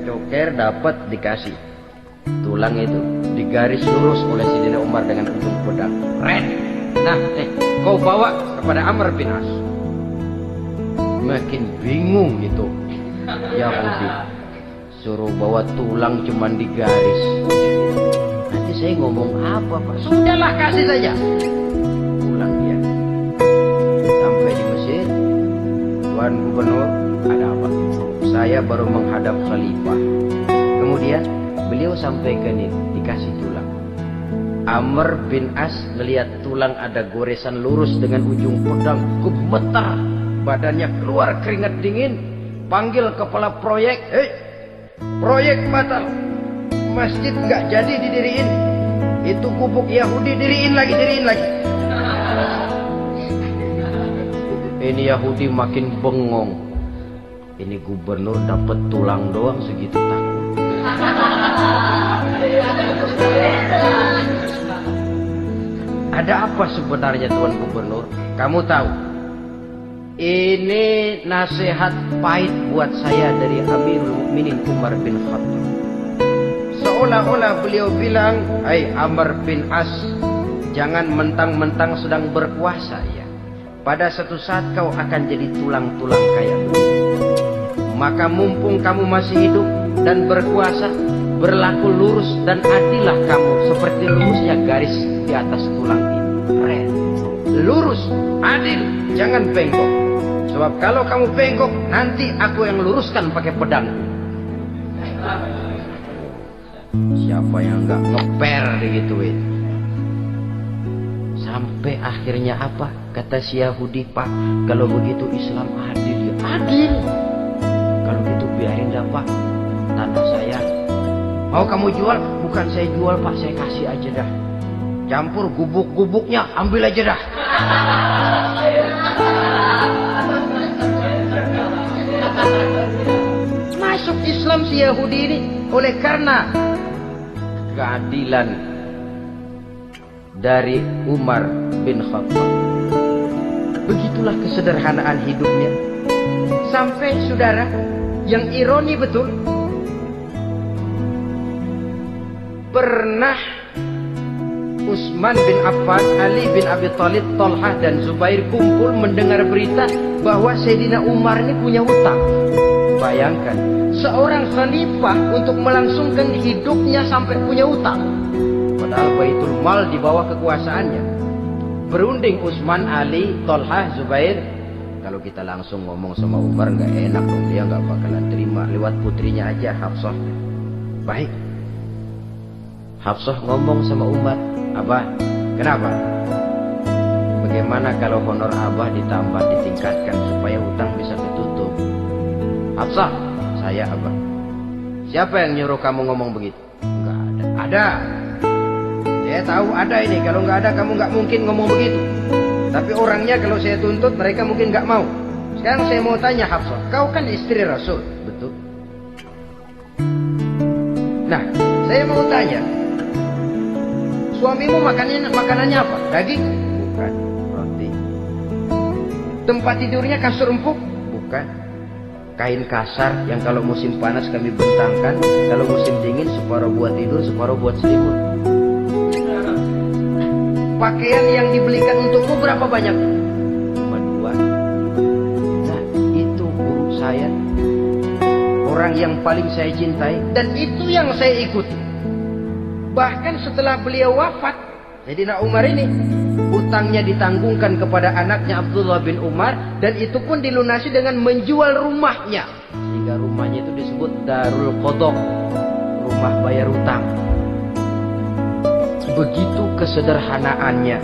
Coker dapat dikasih. Tulang itu digaris lurus oleh Sayyidina Umar dengan ujung pedang. Red. Nah, kau bawa kepada Amr bin As. Makin bingung itu Yahudi. Suruh bawa tulang cuman digaris. Nanti saya ngomong apa Pak? Sudahlah, kasih saja. Pulang dia. Sampai di Mesir. Tuan Gubernur, ada apa? Saya baru menghadap Khalifah. Kemudian beliau sampaikan ini, dikasih tulang. Amr bin As melihat tulang ada goresan lurus dengan ujung pedang, gemetar. Badannya keluar keringat dingin. Panggil kepala proyek. Proyek batal. Masjid nggak jadi didiriin. Itu gubuk Yahudi diriin lagi. Ini Yahudi makin bengong. Ini gubernur dapat tulang doang segitu takut. Ada apa sebenarnya Tuan Gubernur? Kamu tahu? Ini nasihat pahit buat saya dari Amirul Mukminin Umar bin Khattab. Seolah-olah beliau bilang, "Hai Amr bin As, jangan mentang-mentang sedang berkuasa ya. Pada suatu saat kau akan jadi tulang-tulang kayak begini. Maka mumpung kamu masih hidup dan berkuasa, berlaku lurus dan adillah kamu seperti lurusnya garis di atas tulang ini. Keren. Lurus, adil, jangan bengkok. Sebab kalau kamu bengkok, nanti aku yang luruskan pakai pedang." Siapa yang nggak ngeper digituin? Sampai akhirnya apa? Kata si Yahudi, Pak, kalau begitu Islam adil ya. Adil. Kalau gitu biarin dah Pak, tanah saya. Mau kamu jual? Bukan saya jual Pak, saya kasih aja dah. Campur gubuk-gubuknya, ambil aja dah. Masuk Islam si Yahudi ini oleh karena keadilan dari Umar bin Khattab. Begitulah kesederhanaan hidupnya. Sampai saudara, yang ironi betul, pernah Utsman bin Affan, Ali bin Abi Thalib, Thalhah dan Zubair kumpul mendengar berita bahwa Sayyidina Umar ini punya hutang. Bayangkan, seorang khalifah untuk melangsungkan hidupnya sampai punya hutang. Padahal Baitul Mal di bawah kekuasaannya. Berunding Utsman, Ali, Thalhah, Zubair. Kalau kita langsung ngomong sama Umar nggak enak dong, dia nggak bakalan terima. Lewat putrinya aja, Hafsah. Baik. Hafsah ngomong sama Umar, Abah, kenapa? Bagaimana kalau honor Abah ditambah, ditingkatkan supaya hutang bisa ketutup? Hafsah, saya Abah. Siapa yang nyuruh kamu ngomong begitu? Enggak ada. Ada. Saya tahu ada ini. Kalau nggak ada kamu nggak mungkin ngomong begitu. Tapi orangnya kalau saya tuntut mereka mungkin nggak mau. Sekarang saya mau tanya Hafsah, kau kan istri Rasul, betul? Nah, saya mau tanya, suamimu makanannya apa? Daging? Bukan. Roti. Tempat tidurnya kasur empuk? Bukan. Kain kasar yang kalau musim panas kami bentangkan, kalau musim dingin separuh buat tidur, separuh buat selimut. Pakaian yang dibelikan untukmu berapa banyak? Cuma 2. Nah, itu guru saya, orang yang paling saya cintai, dan itu yang saya ikuti. Bahkan setelah beliau wafat, Sayyidina Umar ini utangnya ditanggungkan kepada anaknya Abdullah bin Umar, dan itu pun dilunasi dengan menjual rumahnya, sehingga rumahnya itu disebut Darul Qadha, rumah bayar utang. Begitu kesederhanaannya.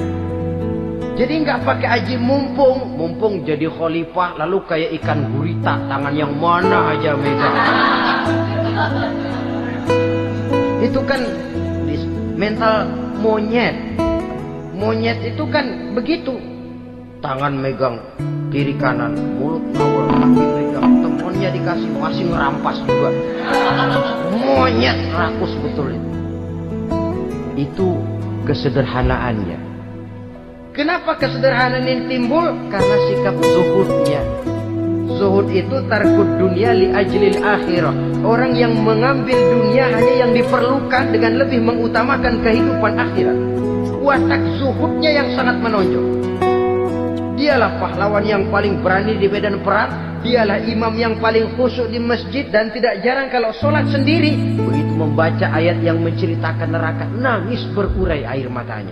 Jadi nggak pakai aji mumpung jadi khalifah lalu kayak ikan gurita, tangan yang mana aja megang. Itu kan mental monyet. Monyet itu kan begitu. Tangan megang kiri kanan, mulut ngawal, kaki megang, temennya dikasih masih ngerampas juga. Monyet rakus betul itu. Itu kesederhanaannya. Kenapa kesederhanaan ini timbul? Karena sikap zuhudnya. Zuhud itu tarkud dunia li ajlil akhirah. Orang yang mengambil dunia hanya yang diperlukan dengan lebih mengutamakan kehidupan akhirat. Watak zuhudnya yang sangat menonjol. Dialah pahlawan yang paling berani di medan perang. Dialah imam yang paling khusyuk di masjid, dan tidak jarang kalau sholat sendiri, begitu membaca ayat yang menceritakan neraka, nangis berurai air matanya.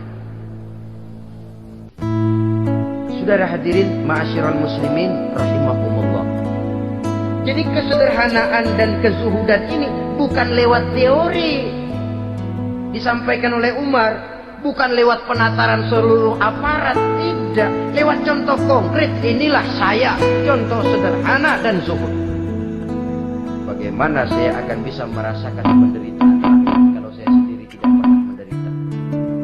Saudara hadirin ma'asyiral muslimin rahimakumullah. Jadi kesederhanaan dan kezuhudan ini bukan lewat teori disampaikan oleh Umar, bukan lewat penataran seluruh aparat, tidak, lewat contoh konkret. Inilah saya, contoh sederhana dan zuhud. Bagaimana saya akan bisa merasakan penderitaan kalau saya sendiri tidak pernah menderita?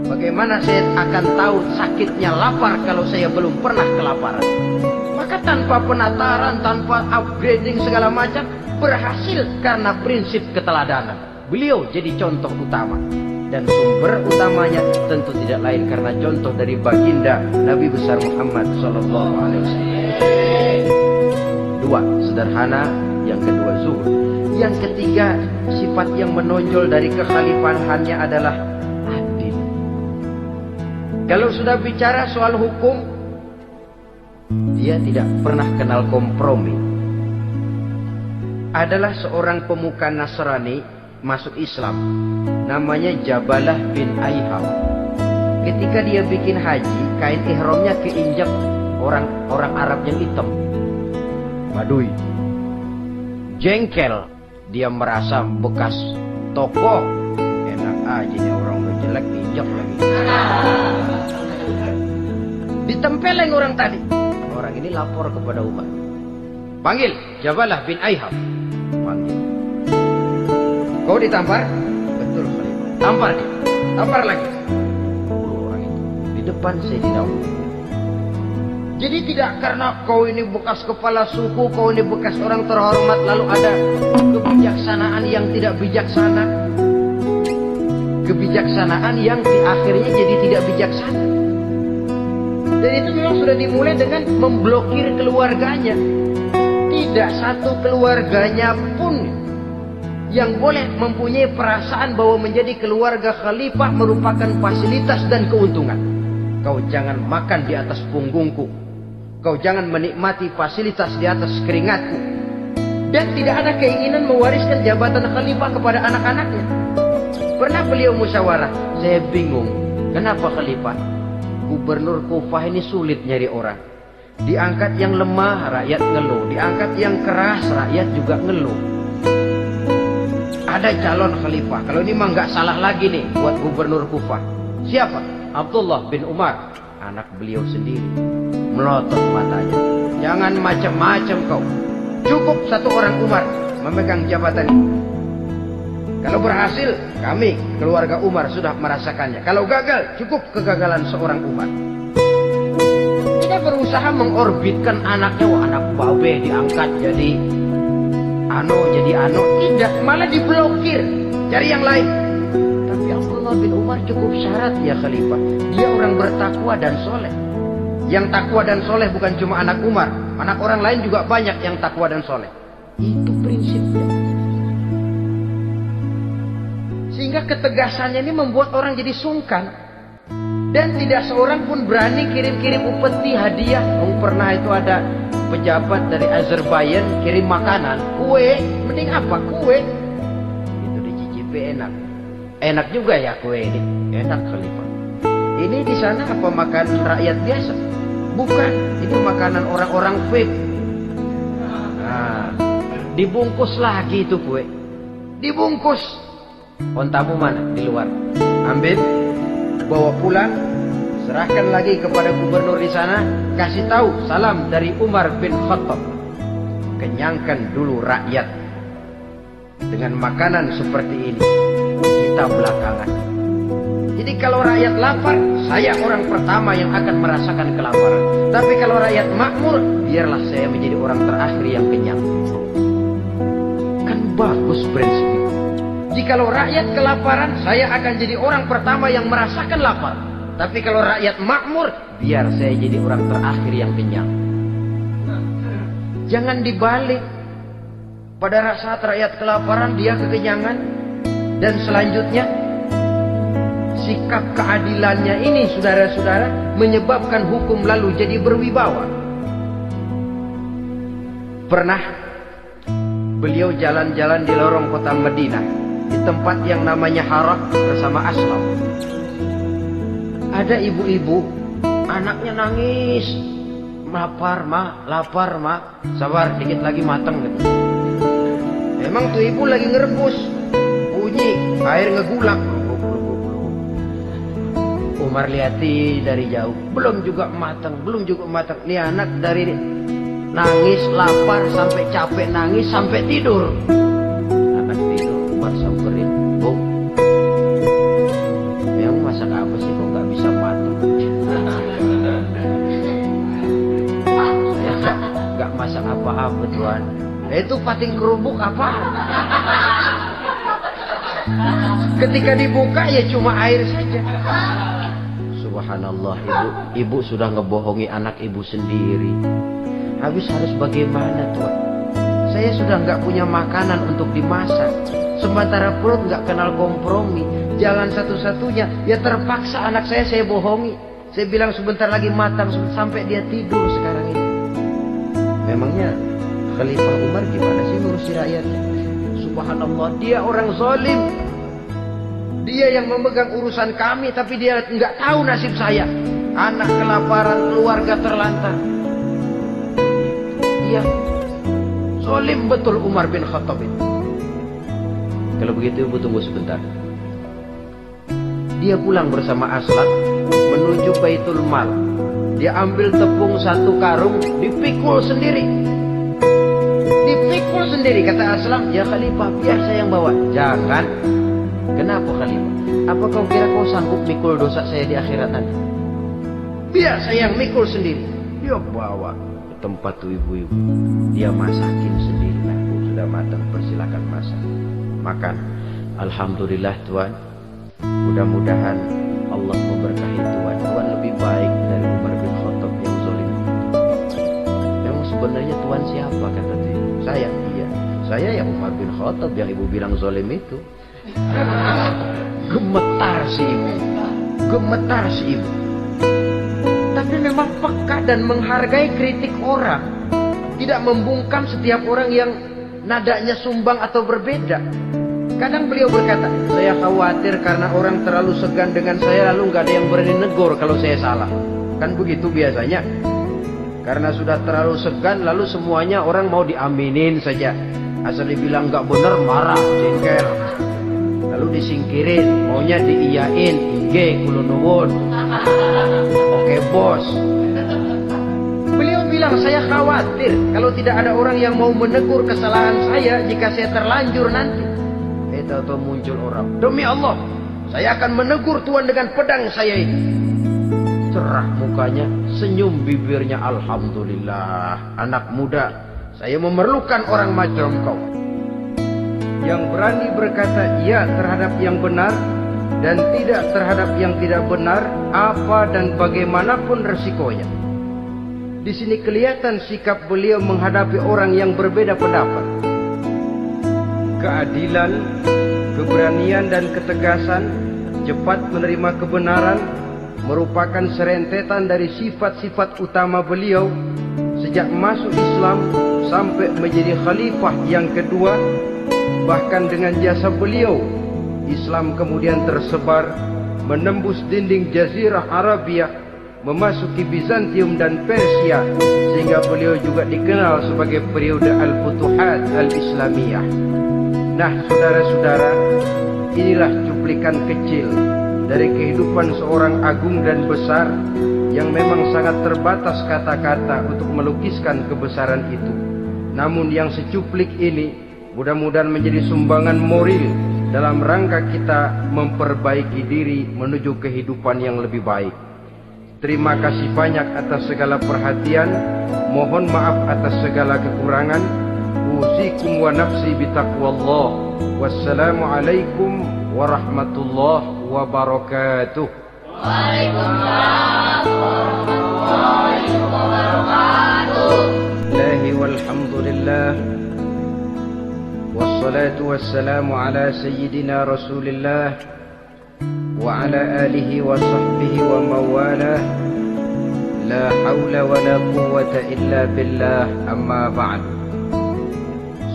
Bagaimana saya akan tahu sakitnya lapar kalau saya belum pernah kelaparan? Maka tanpa penataran, tanpa upgrading segala macam, berhasil karena prinsip keteladanan. Beliau jadi contoh utama. Dan sumber utamanya tentu tidak lain karena contoh dari baginda Nabi besar Muhammad sallallahu alaihi wasallam. 2, sederhana, yang kedua zuhud. Yang ketiga, sifat yang menonjol dari kekhalifahannya adalah adil. Kalau sudah bicara soal hukum, dia tidak pernah kenal kompromi. Adalah seorang pemuka Nasrani masuk Islam, namanya Jabalah bin Aiham. Ketika dia bikin haji, kain ihramnya keinjak orang Arab yang hitam, Badui. Jengkel, dia merasa bekas tokoh aja nih orang udah jelek injak lagi. Ditempeleng orang tadi. Orang ini lapor kepada Umar. Panggil Jabalah bin Aihab. Panggil. Kau ditampar? Betul Khalifah. Tampar dia. Tampar lagi. Orang itu di depan Sayyidina Umar. Jadi tidak karena kau ini bekas kepala suku, kau ini bekas orang terhormat, lalu ada kebijaksanaan yang tidak bijaksana. Kebijaksanaan yang di akhirnya jadi tidak bijaksana. Dan itu memang sudah dimulai dengan memblokir keluarganya. Tidak satu keluarganya pun yang boleh mempunyai perasaan bahwa menjadi keluarga khalifah merupakan fasilitas dan keuntungan. Kau jangan makan di atas punggungku. Kau jangan menikmati fasilitas di atas keringatku. Dan tidak ada keinginan mewariskan jabatan khalifah kepada anak-anaknya. Pernah beliau musyawarah. Saya bingung. Kenapa khalifah? Gubernur Kufah ini sulit nyari orang. Diangkat yang lemah, rakyat ngeluh. Diangkat yang keras, rakyat juga ngeluh. Ada calon khalifah. Kalau ini mah nggak salah lagi nih buat gubernur Kufah. Siapa? Abdullah bin Umar. Anak beliau sendiri. Melotot matanya. Jangan macam-macam kau. Cukup satu orang Umar memegang jabatan ini. Kalau berhasil, kami keluarga Umar sudah merasakannya. Kalau gagal, cukup kegagalan seorang Umar. Kita berusaha mengorbitkan anaknya. Wah, anak babe diangkat jadi ano. Tidak, malah diblokir. Cari yang lain. Tapi Abdullah bin Umar cukup syarat ya khalifah. Dia orang bertakwa dan soleh. Yang takwa dan soleh bukan cuma anak Umar. Anak orang lain juga banyak yang takwa dan soleh. Itu prinsipnya. Sehingga ketegasannya ini membuat orang jadi sungkan. Dan tidak seorang pun berani kirim-kirim upeti hadiah. Pernah itu ada pejabat dari Azerbaijan kirim makanan. Kue, mending apa? Kue. Itu dicicipi enak. Enak juga ya kue ini. Enak khalifah. Ini di sana apa makan rakyat biasa? Bukan, itu makanan orang-orang fake. Nah, dibungkus lagi itu kue. Dibungkus. Ontamu mana? Di luar. Ambil, bawa pulang, serahkan lagi kepada gubernur di sana, kasih tahu salam dari Umar bin Khattab. Kenyangkan dulu rakyat dengan makanan seperti ini. Kita belakangan. Jadi kalau rakyat lapar, saya orang pertama yang akan merasakan kelaparan. Tapi kalau rakyat makmur, biarlah saya menjadi orang terakhir yang kenyang. Kan bagus prinsip itu. Jikalau rakyat kelaparan, saya akan jadi orang pertama yang merasakan lapar. Tapi kalau rakyat makmur, biar saya jadi orang terakhir yang kenyang. Jangan dibalik. Pada saat rakyat kelaparan, dia kekenyangan. Dan selanjutnya, sikap keadilannya ini saudara-saudara menyebabkan hukum lalu jadi berwibawa. Pernah beliau jalan-jalan di lorong kota Madinah di tempat yang namanya Harah bersama Aslam. Ada ibu-ibu, anaknya nangis, lapar ma, sabar dikit lagi mateng gitu. Memang tuh ibu lagi ngerebus, bunyi air ngegulak. Umar lihati dari jauh, belum juga matang. Nih anak dari nangis, lapar, sampai capek nangis, sampai tidur. Anak tidur, Umar samperin, Bu, yang masak apa sih kok nggak bisa matang? Saya nggak masak apa-apa Tuhan. Itu pating kerupuk apa? Ketika dibuka ya cuma air saja. Subhanallah, ibu sudah ngebohongi anak ibu sendiri. Habis harus bagaimana Tuhan? Saya sudah nggak punya makanan untuk dimasak. Sementara perut nggak kenal kompromi. Jalan satu-satunya ya terpaksa anak saya bohongi. Saya bilang sebentar lagi matang sampai dia tidur sekarang ini. Memangnya Khalifah Umar gimana sih ngurusi rakyatnya? Subhanallah, dia orang zalim. Dia yang memegang urusan kami, tapi dia nggak tahu nasib saya. Anak kelaparan, keluarga terlantar. Iya, zalim betul Umar bin Khattab itu. Kalau begitu ibu tunggu sebentar. Dia pulang bersama Aslam menuju Baitul Mal. Dia ambil tepung 1 karung, dipikul sendiri. Dipikul sendiri, kata Aslam, ya Khalifah, biar saya yang bawa. Jangan. Kenapa Khalifah? Apa kau kira kau sanggup mikul dosa saya di akhirat nanti? Biar saya yang mikul sendiri. Dia bawa ke tempat tuh ibu-ibu. Dia masakin sendiri. Sudah matang, persilakan masak. Makan. Alhamdulillah Tuan. Mudah-mudahan Allah memberkahi Tuan. Tuan lebih baik dari Umar bin Khattab yang zalim. Memang sebenarnya Tuan siapa, kata dia. Saya, iya. Saya ya Umar bin Khattab yang ibu bilang zalim itu. Gemetar si ibu. Gemetar si ibu. Tapi memang peka dan menghargai kritik orang. Tidak membungkam setiap orang yang nadanya sumbang atau berbeda. Kadang beliau berkata, saya khawatir karena orang terlalu segan dengan saya, lalu nggak ada yang berani negur kalau saya salah. Kan begitu biasanya. Karena sudah terlalu segan, lalu semuanya orang mau diaminin saja. Asal dibilang nggak benar, marah, jengkel. Lalu disingkirin, maunya diiyain, ige, kulunuwun. Oke bos. Beliau bilang, saya khawatir kalau tidak ada orang yang mau menegur kesalahan saya jika saya terlanjur nanti. Atau muncul orang, demi Allah, saya akan menegur Tuan dengan pedang saya ini. Cerah mukanya, senyum bibirnya, alhamdulillah. Anak muda, saya memerlukan orang macam kau, yang berani berkata iya terhadap yang benar dan tidak terhadap yang tidak benar, apa dan bagaimanapun resikonya. Di sini kelihatan sikap beliau menghadapi orang yang berbeda pendapat. Keadilan, keberanian dan ketegasan, cepat menerima kebenaran, merupakan serentetan dari sifat-sifat utama beliau sejak masuk Islam sampai menjadi khalifah yang kedua. Bahkan dengan jasa beliau, Islam kemudian tersebar, menembus dinding Jazirah Arabia, memasuki Bizantium dan Persia, sehingga beliau juga dikenal sebagai periode Al-Futuhat Al-Islamiyah. Nah, saudara-saudara, inilah cuplikan kecil dari kehidupan seorang agung dan besar yang memang sangat terbatas kata-kata untuk melukiskan kebesaran itu. Namun yang secuplik ini mudah-mudahan menjadi sumbangan moral dalam rangka kita memperbaiki diri menuju kehidupan yang lebih baik. Terima kasih banyak atas segala perhatian. Mohon maaf atas segala kekurangan. Usikum wa nafsi bitaqwallah. Wassalamualaikum warahmatullahi wabarakatuh. Waalaikumsalam warahmatullahi wabarakatuh. Lillahi walhamdulillah. Wassalatu wassalamu ala sayyidina Rasulillah wa ala alihi wa sahbihi wa mawalah. La hawla wa la quwwata illa billah, amma ba'd.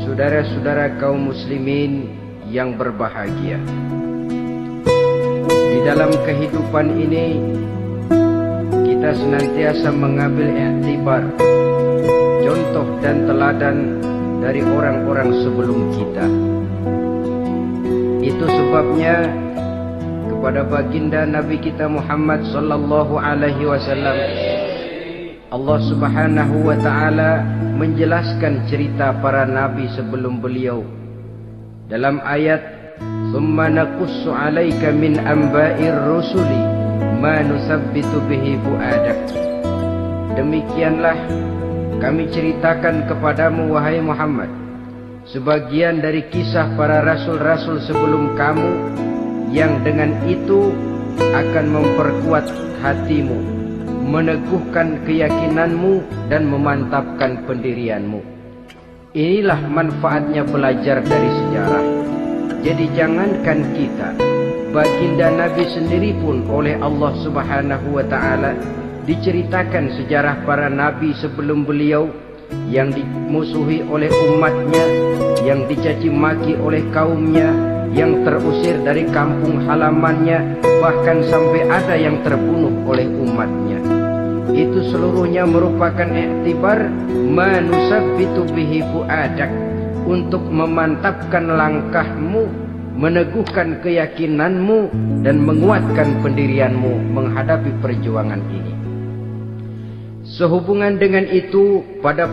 Saudara-saudara kaum muslimin yang berbahagia, di dalam kehidupan ini kita senantiasa mengambil iktibar, contoh dan teladan dari orang-orang sebelum kita. Itu sebabnya kepada baginda Nabi kita Muhammad sallallahu alaihi wasallam, Allah Subhanahu wa taala menjelaskan cerita para nabi sebelum beliau dalam ayat "Tsumma naqussu 'alaika min amba'ir rusuli ma nusabbitu bihi fu'adak." Demikianlah kami ceritakan kepadamu wahai Muhammad sebagian dari kisah para rasul-rasul sebelum kamu, yang dengan itu akan memperkuat hatimu, meneguhkan keyakinanmu dan memantapkan pendirianmu. Inilah manfaatnya belajar dari sejarah. Jadi jangankan kita, baginda Nabi sendiri pun oleh Allah Subhanahu wa taala diceritakan sejarah para nabi sebelum beliau, yang dimusuhi oleh umatnya, yang dicaci maki oleh kaumnya, yang terusir dari kampung halamannya, bahkan sampai ada yang terbunuh oleh umatnya. Itu seluruhnya merupakan iktibar manusabbitu bihi fu'adak, untuk memantapkan langkahmu, meneguhkan keyakinanmu dan menguatkan pendirianmu menghadapi perjuangan ini. Sehubungan dengan itu, pada